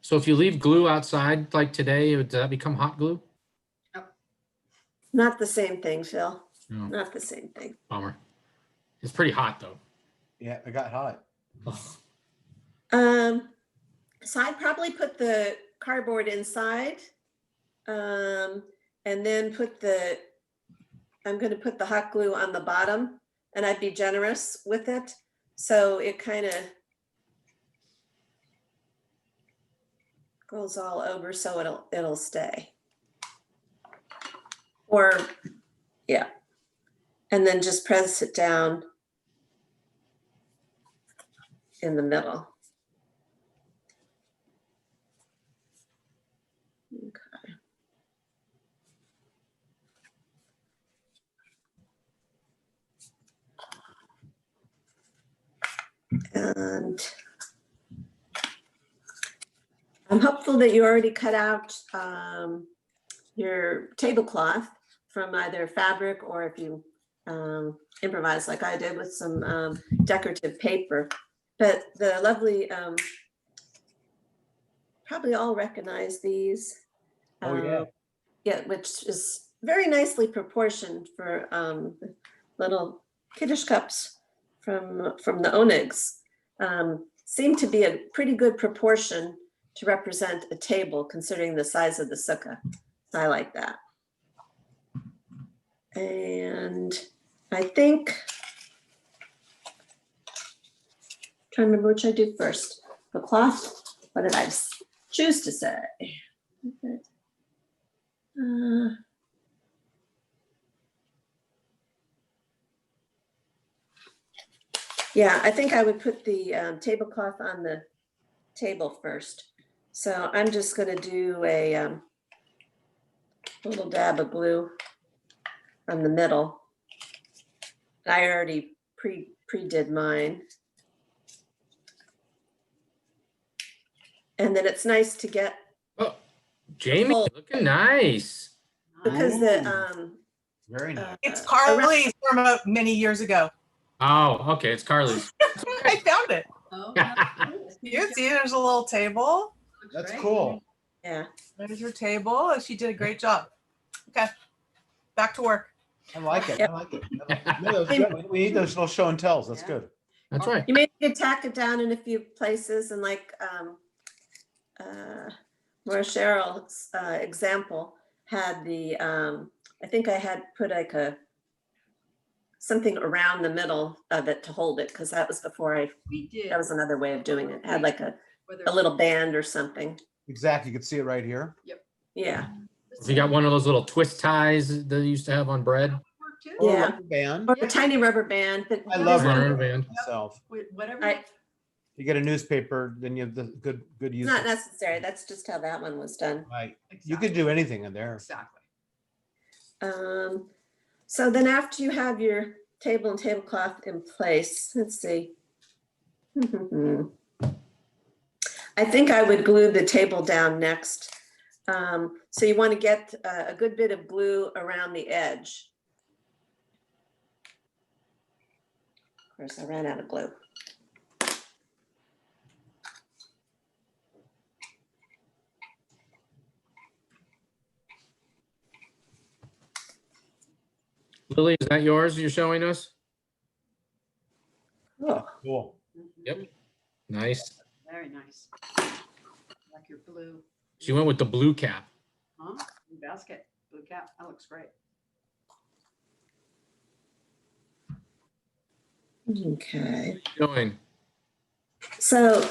So if you leave glue outside like today, would that become hot glue? Not the same thing, Phil. No. Not the same thing. Bummer. It's pretty hot though. Yeah, it got hot. So I'd probably put the cardboard inside, and then I'm going to put the hot glue on the bottom, and I'd be generous with it. So it kind of goes all over, so it'll stay. Or, yeah. And then just press it down in the middle. Okay. And I'm hopeful that you already cut out your tablecloth from either fabric, or if you improvise like I did with some decorative paper. But the lovely, probably all recognize these. Oh, yeah. Yeah, which is very nicely proportioned for little kiddush cups from the onigs. Seem to be a pretty good proportion to represent a table, considering the size of the sukkah. So I like that. And I think, trying to remember which I did first. The cloth, what did I choose to say? Yeah, I think I would put the tablecloth on the table first. So I'm just gonna do a little dab of glue on the middle. I already pre-did mine. And then it's nice to get. Oh, Jamie, Full. looking nice. Because the Very nice. It's Carly's from many years ago. Oh, okay, it's Carly's. I found it. Oh, You see, there's a little table. That's cool. Yeah. There's your table. She did a great job. Okay, back to work. I like it. I like it. No, that's good. We need those little show and tells. That's good. That's right. You may need to tack it down in a few places, and like Maura Cheryl's example had the I think I had put like something around the middle of it to hold it, because that was before We did. that was another way of doing it. It had like a little band or something. Exactly. You can see it right here. Yeah. If you got one of those little twist ties that you used to have on bread. Or a Yeah. rubber band. Or a tiny rubber band. But I love Rubber rubber band. band myself. Whatever. You get a newspaper, then you have the good It's use. not necessary. That's just how that one was done. Right. You could do anything in there. Exactly. So then after you have your table and tablecloth in place, let's see. I think I would glue the table down next. So you want to get a good bit of glue around the edge. Of course, I ran out of glue. Lily, is that yours you're showing us? Oh, Cool. Yep. Nice. Very nice. Like your blue, She went with the blue cap. huh? Blue basket, blue cap. That looks great. okay. Going. So,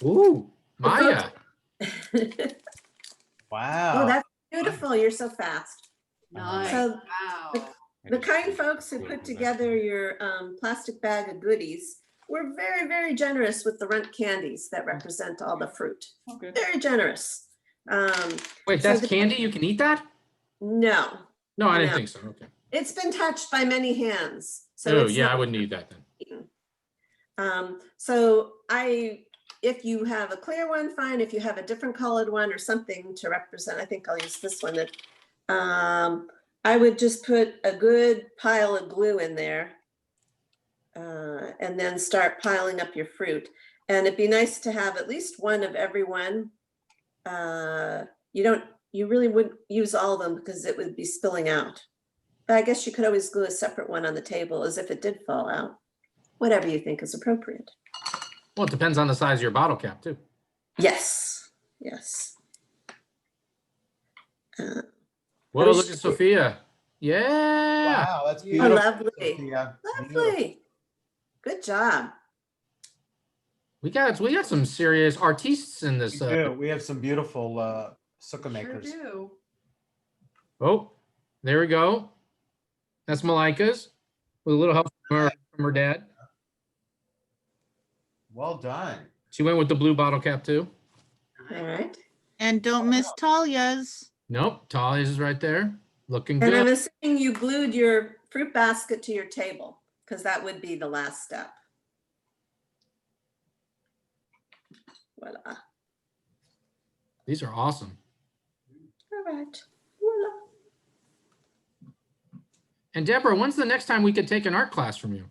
Ooh, Maya. Wow. oh, that's beautiful. You're so fast. Nice. So Wow. the kind folks who put together your plastic bag of goodies were very, very generous with the Runt candies that represent all the fruit. Okay. Very generous. Wait, so that's the- candy? You can eat that? No, No, I didn't No. think so. Okay. it's been touched by many hands. So Oh, it's yeah, not I wouldn't eat that then. eaten. So if you have a clear one, fine. If you have a different colored one or something to represent, I think I'll use this one. That I would just put a good pile of glue in there, and then start piling up your fruit. And it'd be nice to have at least one of every one. You really wouldn't use all of them because it would be spilling out. But I guess you could always glue a separate one on the table as if it did fall out. Whatever you think is appropriate. Well, it depends on the size of your bottle cap too. Yes, yes. Whoa, look at Sophia. Yeah. Wow, that's Oh, beautiful. lovely, Yeah. lovely. Good job. We got some serious artists in this. We do. We have some beautiful sukkah Sure makers. do. Oh, there we go. That's Malika's with a little help from her dad. Well done. She went with the blue bottle cap too. All right. And don't miss Talia's. Nope, Talia's is right there. Looking And I'm good. assuming you glued your fruit basket to your table because that would be the last step. Voila. These are awesome. All right. Voila. And Deborah, when's the next time we could take an art class from you?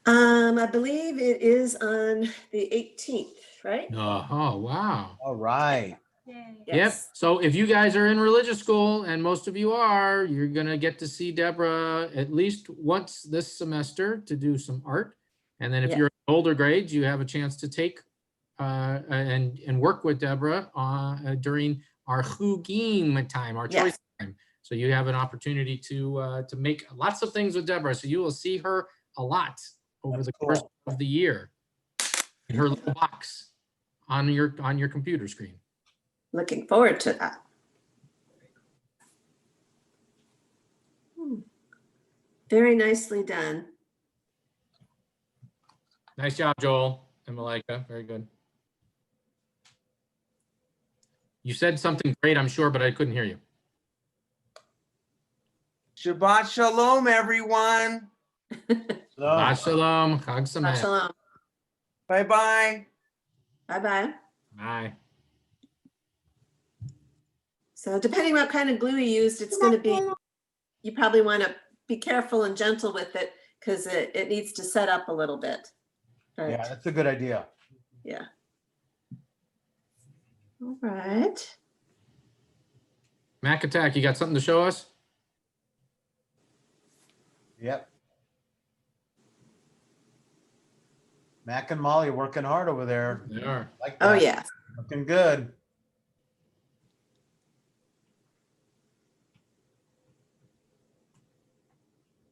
I believe it is on the 18th, right? Oh, wow. All right. Yay. Yep. So if you guys are in religious school, and most of you are, you're going to get to see Deborah at least once this semester to do some art. And then if Yeah. you're in older grades, you have a chance to take and work with Deborah during our chugim time, our choice Yes. time. So you have an opportunity to make lots of things with Deborah. So you will see her a lot over the course of the year in her little box on your computer screen. Looking forward to that. Very nicely done. Nice job, Joel and Malika. Very good. You said something great, I'm sure, but I couldn't hear you. Shabbat Shalom, everyone. Shabbat Shalom. Chag Shabbat Sameach. Shalom. Bye-bye. Bye-bye. Bye. So depending what kind of glue you used, it's going to be, you probably want to be careful and gentle with it because it needs to set up a little bit. But, Yeah, that's a good idea. yeah. All right. Mac Attack, you got something to show us? Yep. Mac and Molly are working hard over there. They are. Like Oh, that. yeah. Looking good.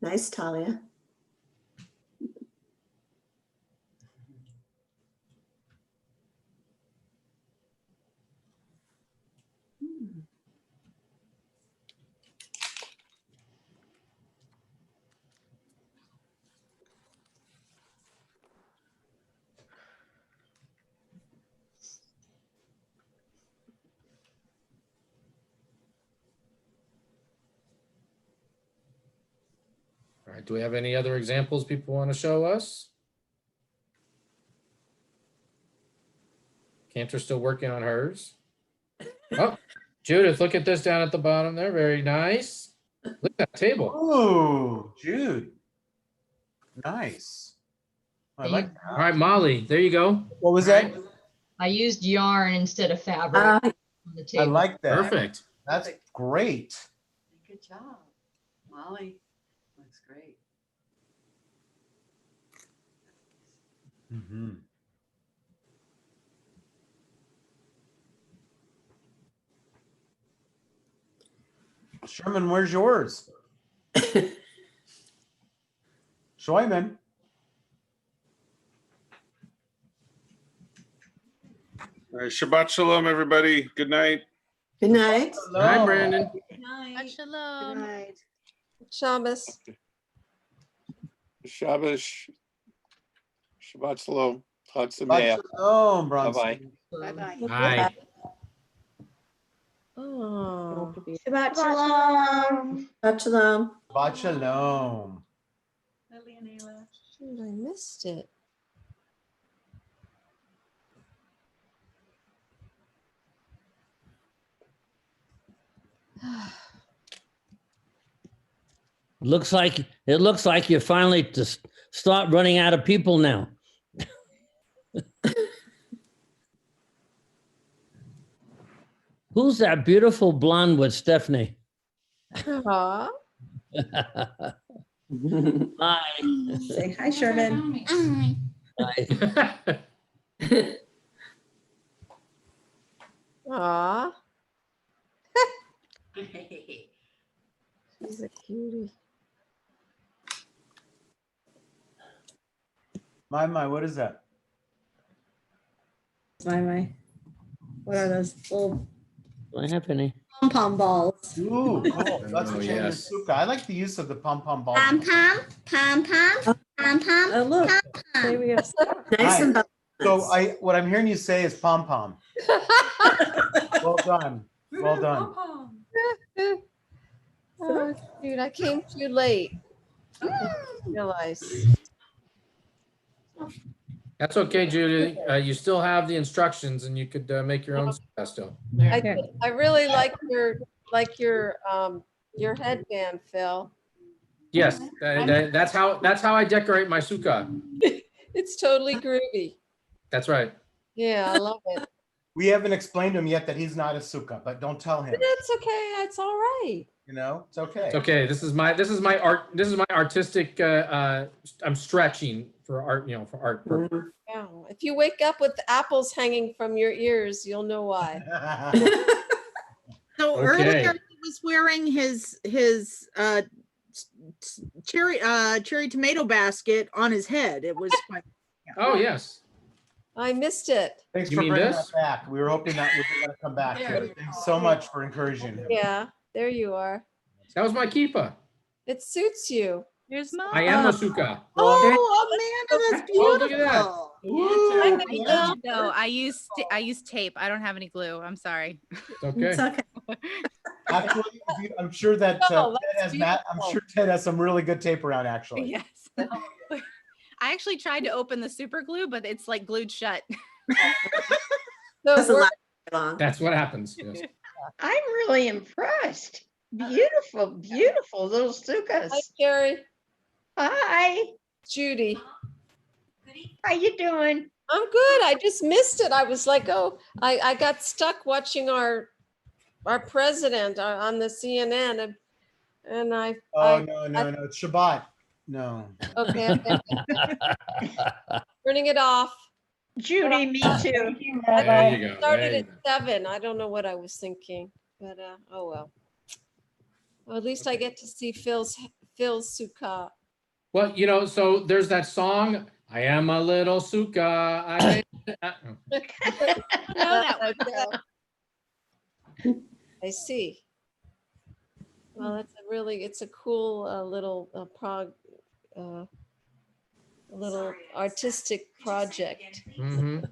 Nice, Talia. All right, do we have any other examples people want to show us? Cantor's still working on hers. Oh, Judith, look at this down at the bottom there. Very nice. Look at that table. Ooh, Jude. Nice. I like All right, Molly, there you go. What was that? I used yarn instead of fabric on the I table. like that. Perfect. That's great. Good job, Molly. Looks great. Mm-hmm. Sherman, where's yours? Schweiman. Shabbat Shalom, everybody. Good night. Good night. Hi, Brandon. Shabbat Shalom. Shabbos. Shabbos. Shabbat Shalom. Chag Shabbat Sameach. Shalom, Bronson. Bye-bye. Bye-bye. Hi. Oh. Shabbat Shalom. Shabbat Shalom. Shabbat Shalom. Lily and Ayla. Shoot, I missed it. Looks like you're finally to start running out of people now. Who's that beautiful blonde with Stephanie? Aw. Hi. Say hi, Sherman. Hi. Aw. She's a cutie. My, what is that? My. What are those little What happened? pom-pom balls? Ooh, cool. That's Oh, a yes. sukkah. I like the use of the pom-pom ball. Pom-pom, pom-pom, pom-pom, Oh, look. pom-pom. There we go. Nice and Nice. So what I'm hearing you say is pom-pom. Well done. Well done. Oh, dude, I came too late. I didn't realize. That's okay, Judy. You still have the instructions and you could make your own still. I really like your headband, Phil. Yes, that's how I decorate my sukkah. It's totally groovy. That's right. Yeah, I love it. We haven't explained to him yet that he's not a sukkah, but don't tell him. But that's okay. That's all right. You know, it's okay. It's okay. This is my artistic. I'm stretching for art. You know, for art purposes. Yeah. If you wake up with apples hanging from your ears, you'll know why. So Okay. earlier he was wearing his cherry tomato basket on his head. It was quite. Oh, yes. I missed it. Thanks You for mean bringing this? that back. We were hoping that we were going to come back to it. Thanks so much for encouraging him. Yeah, there you are. That was my keeper. It suits you. Here's mine. I am a suka. Oh, Amanda, that's Oh, look at that. beautiful. Ooh, I yeah. need to go. I use tape. I don't have any glue. I'm sorry. Okay. It's okay. Actually, I'm sure that Oh, Ted that's has I'm sure Ted has some really good tape around. Actually, Yes. I actually tried to open the super glue, but it's like glued shut. So Doesn't we're- last very long. That's what happens. Yes. I'm really impressed. Beautiful, beautiful little sukas. Hi, Carrie. Hi, Judy. how you doing? I'm good. I just missed it. I was like, oh, I got stuck watching our president on the CNN and I no, it's Shabbat. No. okay, turning it off. Judy, me too. There you go. Started There you at go. 7. I don't know what I was thinking, but oh well. Well, at least I get to see Phil's sukkah. Well, you know, so there's that song, I am a little suka. I I see. Well, it's a cool little little artistic project. Mhm.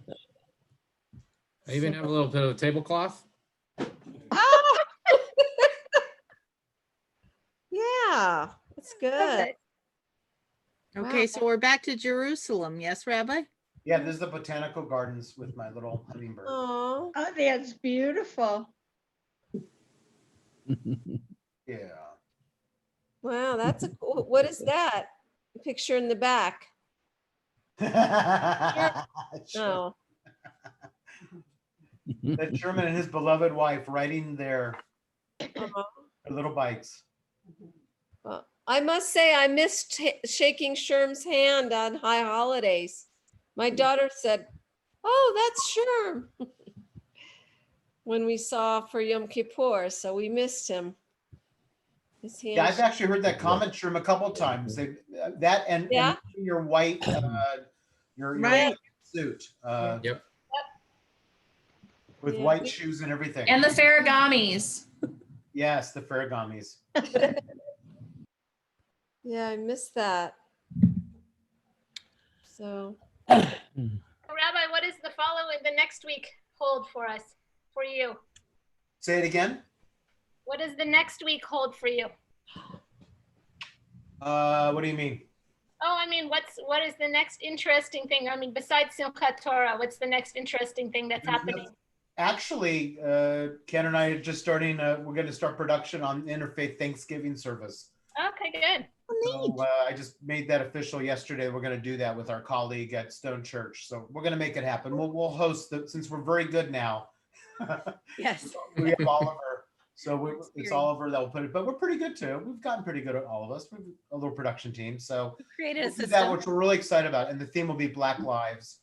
I even have a little bit of a tablecloth. Yeah, that's good. Okay, so we're back to Jerusalem. Yes, Rabbi? Yeah, this is the botanical gardens with my little hummingbird. Oh, that's beautiful. Yeah. wow, that's a cool. What is that? The picture in the back. Sure. Oh, That Sherman and his beloved wife riding their little bikes. well, I must say I missed shaking Sherm's hand on high holidays. My daughter said, "Oh, that's Sherm," when we saw for Yom Kippur, so we missed him. His hand Yeah, I've actually heard that comment, Sherm, a couple times. That and your white, your Right. white suit. Yep. With white shoes and everything. And the Farragamis. Yes, the Farragamis. Yeah, I missed that. So, Rabbi, what is the next week hold for us, for you? Say it again. What does the next week hold for you? What do you mean? Oh, I mean, what is the next interesting thing? I mean, besides Simchat Torah, what's the next interesting thing that's happening? Actually, Ken and I are just starting, we're going to start production on the Interfaith Thanksgiving service. Okay, good. So I just made that official yesterday. We're going to do that with our colleague at Stone Church. So we're going to make it happen. We'll host since we're very good now. Yes. We have Oliver. So it's Oliver that will put it, but we're pretty good too. We've gotten pretty good at all of us. We're a little production team. So Created a we'll do system. that, which we're really excited about. And the theme will be Black Lives,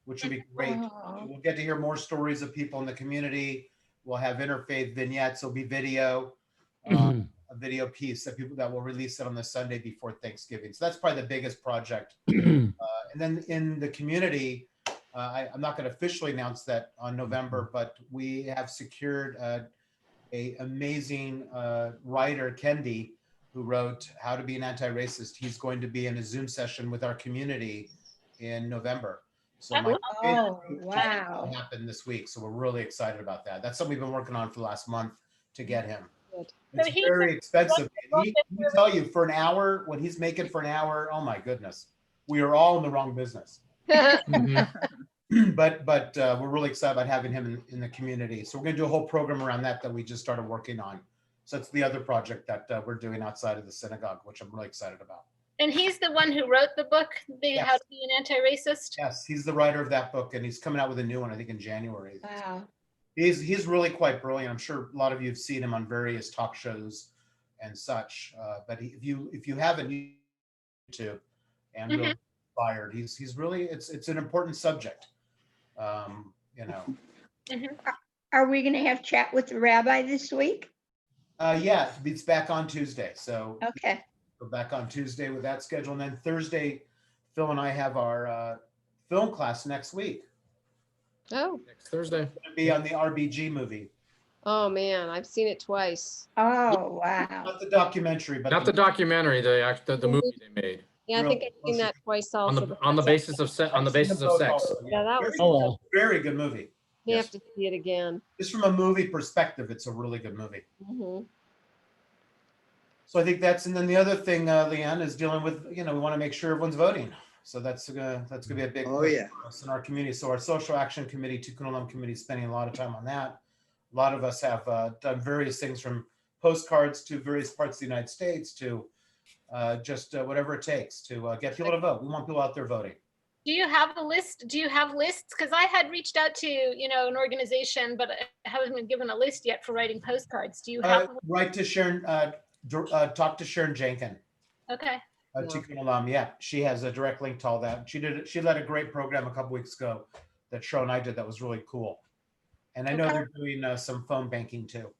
which will be great. Oh. We'll get to hear more stories of people in the community. We'll have interfaith vignettes. There'll be video, a video piece that will release it on the Sunday before Thanksgiving. So that's probably the biggest project. And then in the community, I'm not going to officially announce that on November, but we have secured a amazing writer, Kendi, who wrote How to Be an Anti-Racist. He's going to be in a Zoom session with our community in November. So wow. will happen this week. So we're really excited about that. That's something we've been working on for the last month to get him. It's very expensive. He tell you for an hour, what he's making for an hour, oh my goodness. We are all in the wrong business. But we're really excited about having him in the community. So we're going to do a whole program around that we just started working on. So that's the other project that we're doing outside of the synagogue, which I'm really excited about. And he's the one who wrote the book, Yes. How to Be an Anti-Racist? Yes, he's the writer of that book, and he's coming out with a new one, I think, in January. Wow. He's really quite brilliant. I'm sure a lot of you have seen him on various talk shows and such. But if you haven't, YouTube and really inspired. He's really it's an important subject. You know. Are we going to have chat with the rabbi this week? Yeah, it's back on Tuesday. So Okay. we're back on Tuesday with that schedule. And then Thursday, Phil and I have our film class next week. Oh, Next Thursday. It's gonna be on the RBG movie. oh man, I've seen it twice. Oh, wow. Not the documentary, but Not the documentary, the movie they made Yeah, I think I've seen that twice also. on the basis of sex. Yeah, that was very, well. very good movie. You have to see it again. Just from a movie perspective, it's a really good movie. Mhm. So I think that's, and then the other thing, Leanne, is dealing with, we want to make sure everyone's voting. So that's gonna be a big push for us in our community. So our social action committee, Tikkun Olam committee, is spending a lot of time on that. A lot of us have done various things, from postcards to various parts of the United States to just whatever it takes to get people to vote. We want people out there voting. Do you have a list? Do you have lists? Because I had reached out to, an organization, but I haven't been given a list yet for writing postcards. Do you have? Write to Sharon, talk to Sharon Jenkin. Okay. Tikkun Olam, yeah, she has a direct link to all that. She led a great program a couple weeks ago that Cheryl and I did that was really cool. And I know they're doing some phone banking too.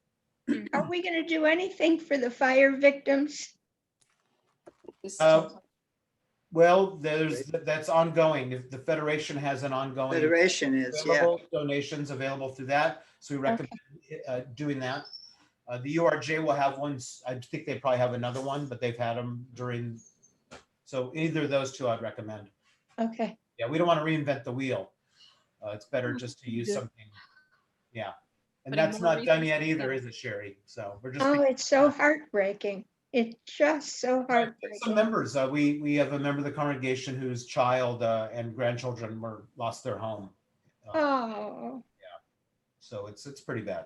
Are we going to do anything for the fire victims? Well, that's ongoing. The Federation has an ongoing. Federation is, yeah. Donations available through that. So we recommend doing that. The URJ will have ones. I think they probably have another one, but they've had them during. So either of those two I'd recommend. Okay. Yeah, we don't want to reinvent the wheel. It's better just to use something. Yeah. And that's not done yet either, is it, Sherry? So we're just. Oh, it's so heartbreaking. It's just so heartbreaking. Some members, we have a member of the congregation whose child and grandchildren lost their home. Oh. Yeah. So it's pretty bad.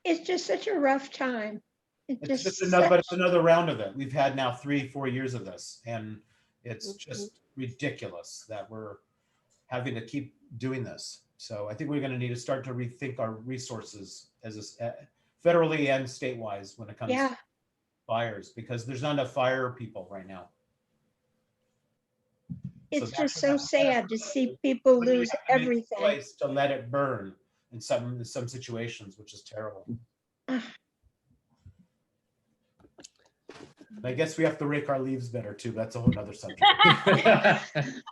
It's just such a rough time. It's just another round of it. We've had now 3-4 years of this, and it's just ridiculous that we're having to keep doing this. So I think we're going to need to start to rethink our resources federally and statewide when it comes to fires, because there's not enough fire people right now. It's just so sad to see people lose everything. Place to let it burn in some situations, which is terrible. I guess we have to rake our leaves better too. That's a whole other subject.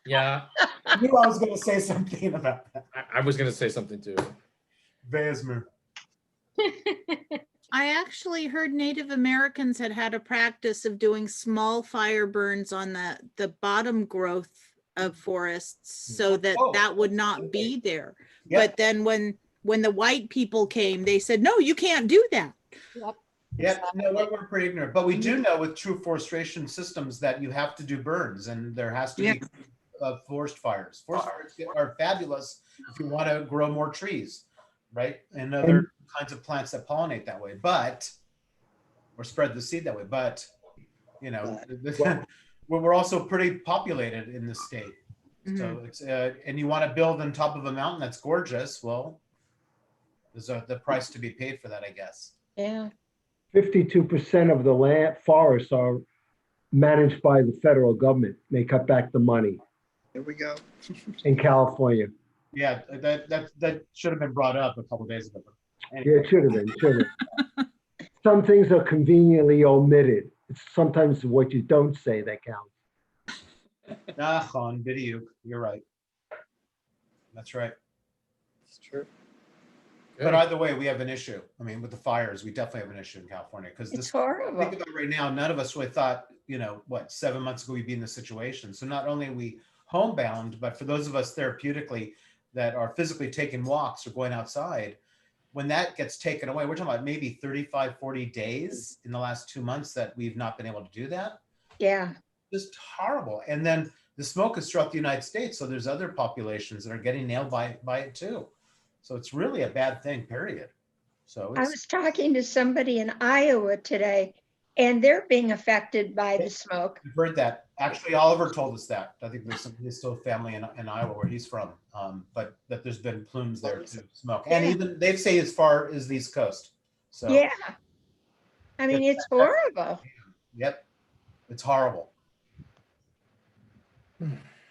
Yeah. I knew I was going to say something about that. I was going to say something too. Vesmer. I actually heard Native Americans had a practice of doing small fire burns on the bottom growth of forests so that that would not be there. Yep. But then when the white people came, they said, no, you can't do that. Yep. Yeah, no, we're pretty ignorant, but we do know with true forestation systems that you have to do burns, and there has to be forest fires. Forest fires are fabulous if you want to grow more trees, right? And other kinds of plants that pollinate that way, or spread the seed that way. But, we're also pretty populated in this state. Mm-hmm. So it's, and you want to build on top of a mountain that's gorgeous. Well, there's the price to be paid for that, I guess. Yeah. 52% of the land forests are managed by the federal government. They cut back the money. Here we go. In California. Yeah, that should have been brought up a couple of days ago. Anyway. Yeah, it should have been. Some things are conveniently omitted. It's sometimes what you don't say that counts. You're right. That's right. It's true. But either way, we have an issue. I mean, with the fires, we definitely have an issue in California because it's horrible. Think about it right now. None of us really thought, 7 months ago we'd be in this situation. So not only are we homebound, but for those of us therapeutically that are physically taking walks or going outside, when that gets taken away, we're talking about maybe 35, 40 days in the last 2 months that we've not been able to do that. Yeah. Just horrible. And then the smoke is throughout the United States. So there's other populations that are getting nailed by it too. So it's really a bad thing, period. So I was talking to somebody in Iowa today, and they're being affected by the smoke. I've heard that. Actually, Oliver told us that. I think there's still a family in Iowa where he's from, but that there's been plumes there to smoke. And even they say as far as the East Coast. So yeah. I mean, it's horrible. Yep. It's horrible.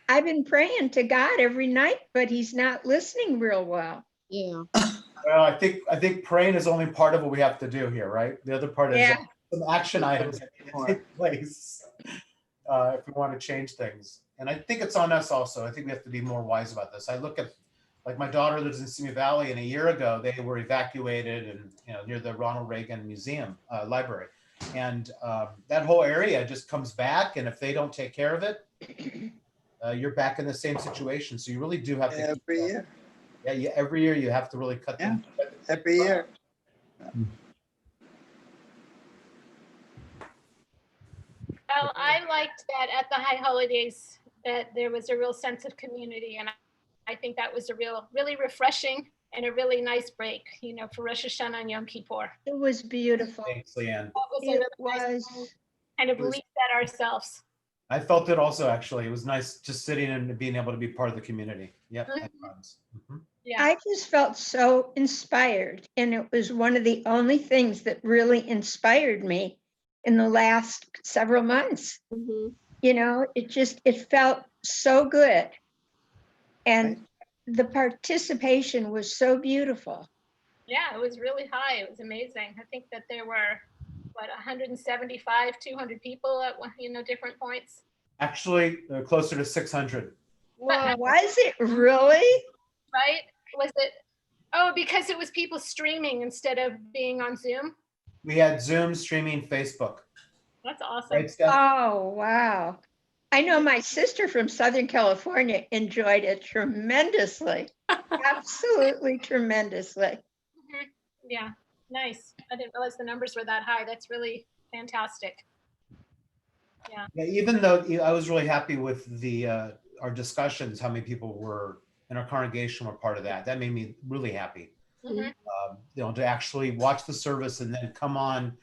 I've been praying to God every night, but he's not listening real well. Yeah. Well, I think praying is only part of what we have to do here, right? The other part is Yeah. some action items that need to take place if we want to change things. And I think it's on us also. I think we have to be more wise about this. I look at, like, my daughter lives in Simi Valley, and a year ago they were evacuated and, near the Ronald Reagan Museum library. And that whole area just comes back. And if they don't take care of it, you're back in the same situation. So you really do have to Every year. Yeah, every year you have to really cut them. Every year. Well, I liked that at the high holidays that there was a real sense of community, and I think that was a really refreshing and a really nice break, for Rosh Hashanah and Yom Kippur. It was beautiful. Thanks, Leanne. That was a It really nice was. kind of reset ourselves. I felt it also, actually. It was nice just sitting and being able to be part of the community. Yep. Yeah. I just felt so inspired, and it was one of the only things that really inspired me in the last several months. It felt so good, and the participation was so beautiful. Yeah, it was really high. It was amazing. I think that there were 175, 200 people at different points. Actually, closer to 600. Wow. Was it really? Right? Was it? Oh, because it was people streaming instead of being on Zoom. We had Zoom, streaming, Facebook. That's awesome. Right, Steph? Oh, wow. I know my sister from Southern California enjoyed it tremendously. Absolutely tremendously. Yeah, nice. I didn't realize the numbers were that high. That's really fantastic. Yeah, even though I was really happy with our discussions, how many people were in our congregation were part of that. That made me really happy. To actually watch the service and then come on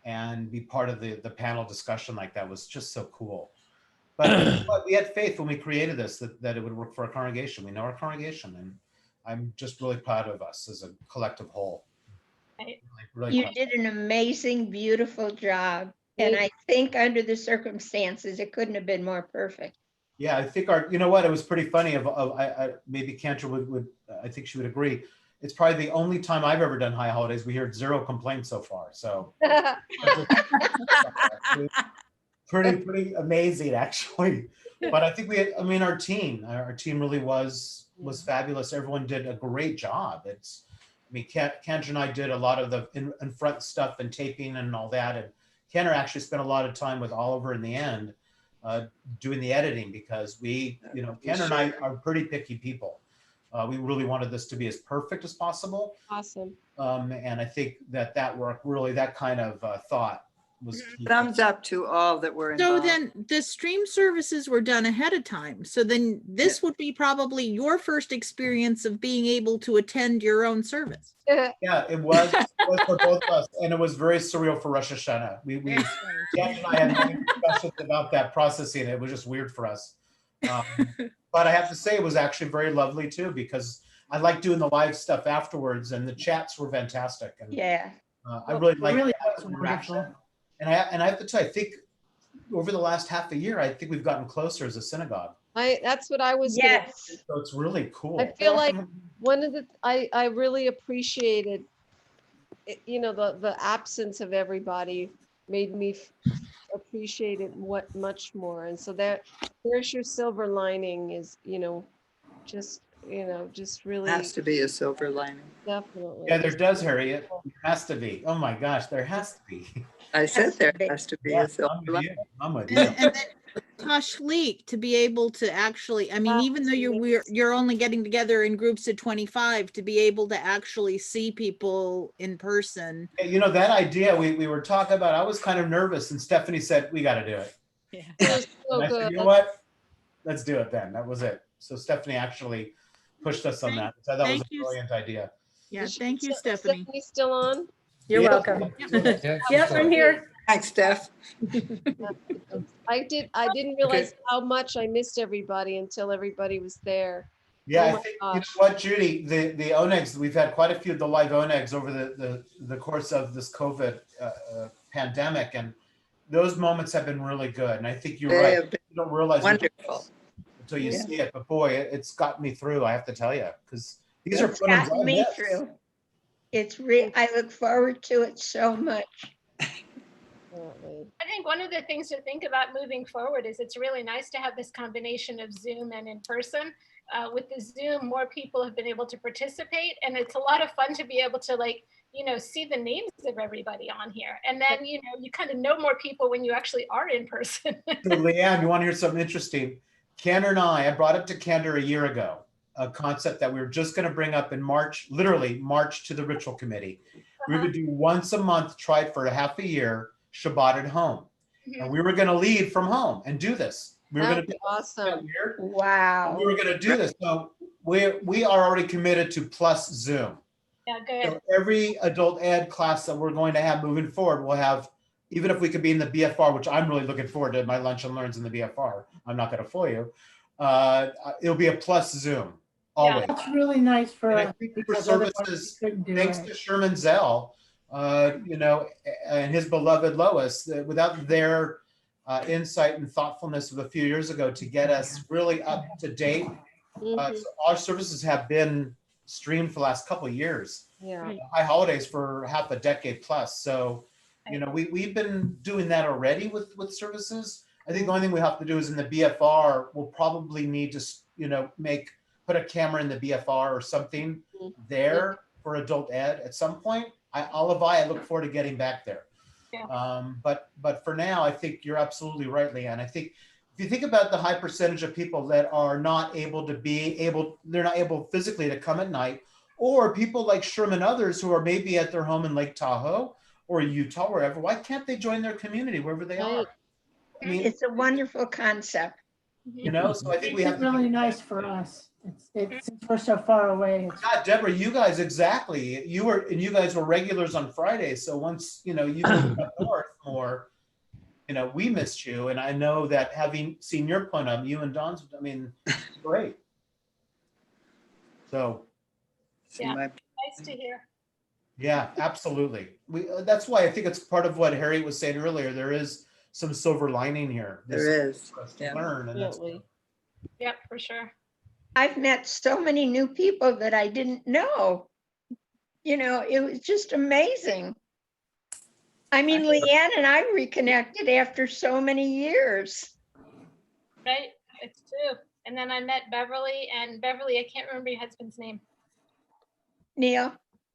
and be part of the panel discussion like that was just so cool. But we had faith when we created this that it would work for our congregation. We know our congregation, and I'm just really proud of us as a collective whole. Really You proud. did an amazing, beautiful job. And I think under the circumstances, it couldn't have been more perfect. Yeah, I think it was pretty funny. Maybe Cantor would I think she would agree. It's probably the only time I've ever done high holidays. We heard 0 complaints so far. So pretty amazing, actually. But I think our team really was fabulous. Everyone did a great job. Cantor and I did a lot of the in front stuff and taping and all that. And Cantor actually spent a lot of time with Oliver in the end doing the editing, because Cantor and I are pretty picky people. We really wanted this to be as perfect as possible. Awesome. And I think that work, really, that kind of thought was key. Thumbs up to all that were So involved. then the stream services were done ahead of time. So then this would be probably your first experience of being able to attend your own service. Yeah, it was for both of us, and it was very surreal for Rosh Hashanah. Jan and I had many discussions about that processing. It was just weird for us. But I have to say it was actually very lovely too, because I like doing the live stuff afterwards, and the chats were fantastic. And I really liked that interaction. And I have to tell you, I think over the last half a year, I think we've gotten closer as a synagogue. That's what I was. Yes. So it's really cool. I feel like one of the I really appreciated, the absence of everybody made me appreciate it much more. And so there's your silver lining is, just really Has to be a silver lining. Definitely. Yeah, there does, Harriet. There has to be. Oh my gosh, there has to be. I said there has to be a silver lining. I'm with you. And then Tashlik, to be able to actually, even though you're only getting together in groups of 25, to be able to actually see people in person. That idea we were talking about, I was kind of nervous, and Stephanie said, we got to do it. Yeah. And I said, you know what? Let's do it then. That was it. So Stephanie actually pushed us on that. So that was a brilliant idea. Yeah, thank you, Stephanie. Stephanie's still on? You're welcome. Yep, I'm here. Thanks, Steph. I didn't realize how much I missed everybody until everybody was there. Yeah, Oh I my think, gosh. what, Judy, the onegs, we've had quite a few of the live onegs over the course of this COVID pandemic, and those moments have been really good. And I think you're right. You don't realize wonderful until you see it, but boy, it's got me through, I have to tell you, because These are It's put-ins gotten on me this. through. I look forward to it so much. I think one of the things to think about moving forward is it's really nice to have this combination of Zoom and in person. With the Zoom, more people have been able to participate, and it's a lot of fun to be able to see the names of everybody on here. And then, you kind of know more people when you actually are in person. So Leanne, you want to hear something interesting? Kander and I brought up to Kander a year ago, a concept that we were just going to bring up in March, literally March to the ritual committee. We would do once a month, try it for a half a year, Shabbat at home. And we were going to lead from home and do this. We were going to be awesome. Wow. We were going to do this. So we are already committed to plus Zoom. Yeah, good. So every adult ed class that we're going to have moving forward, we'll have, even if we could be in the BFR, which I'm really looking forward to, my lunch and learns in the BFR. I'm not going to fool you. It'll be a plus Zoom always. That's really nice for And I us. think for because otherwise services, we couldn't do thanks it. to Sherman Zell, and his beloved Lois, without their insight and thoughtfulness of a few years ago to get us really up to date. So our services have been streamed for the last couple of years. Yeah. High holidays for half a decade plus. So, we've been doing that already with services. I think the only thing we have to do is in the BFR, we'll probably need to, put a camera in the BFR or something there for adult ed at some point. I look forward to getting back there. Yeah. But for now, I think you're absolutely right, Leanne. I think if you think about the high percentage of people that are not able to they're not able physically to come at night, or people like Sherman and others who are maybe at their home in Lake Tahoe or Utah, wherever, why can't they join their community wherever they are? I mean, It's a wonderful concept. So I think we have It's to really nice for us. It's since we're so far away. God, Deborah, you guys exactly. You guys were regulars on Fridays. So once you moved up north more, we missed you. And I know that having seen your put-up, you and Don's, great. So Yeah, nice to hear. yeah, absolutely. That's why I think it's part of what Harry was saying earlier. There is some silver lining here. There is. For us to learn. And Yep, for sure. I've met so many new people that I didn't know. It was just amazing. I mean, Leanne and I reconnected after so many years. Right, it's true. And then I met Beverly, and Beverly, I can't remember your husband's name. Neil.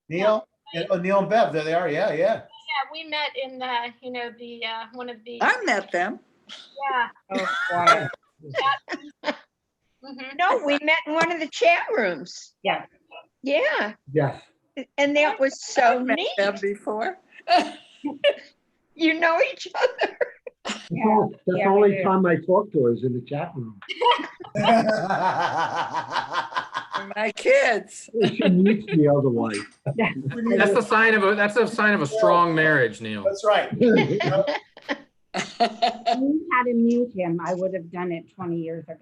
Neil and Bev, there they are. Yeah. Yeah, we met in one of the. I met them. Yeah. Oh, wow. No, we met in one of the chat rooms. Yeah. Yeah. Yes. And that was so I've met neat. them before. You know each other. That's the only time I talk to her is in the chat room. My kids. She meets me otherwise. That's the sign of a strong marriage, Neil. That's right. You had to mute him. I would have done it 20 years ago.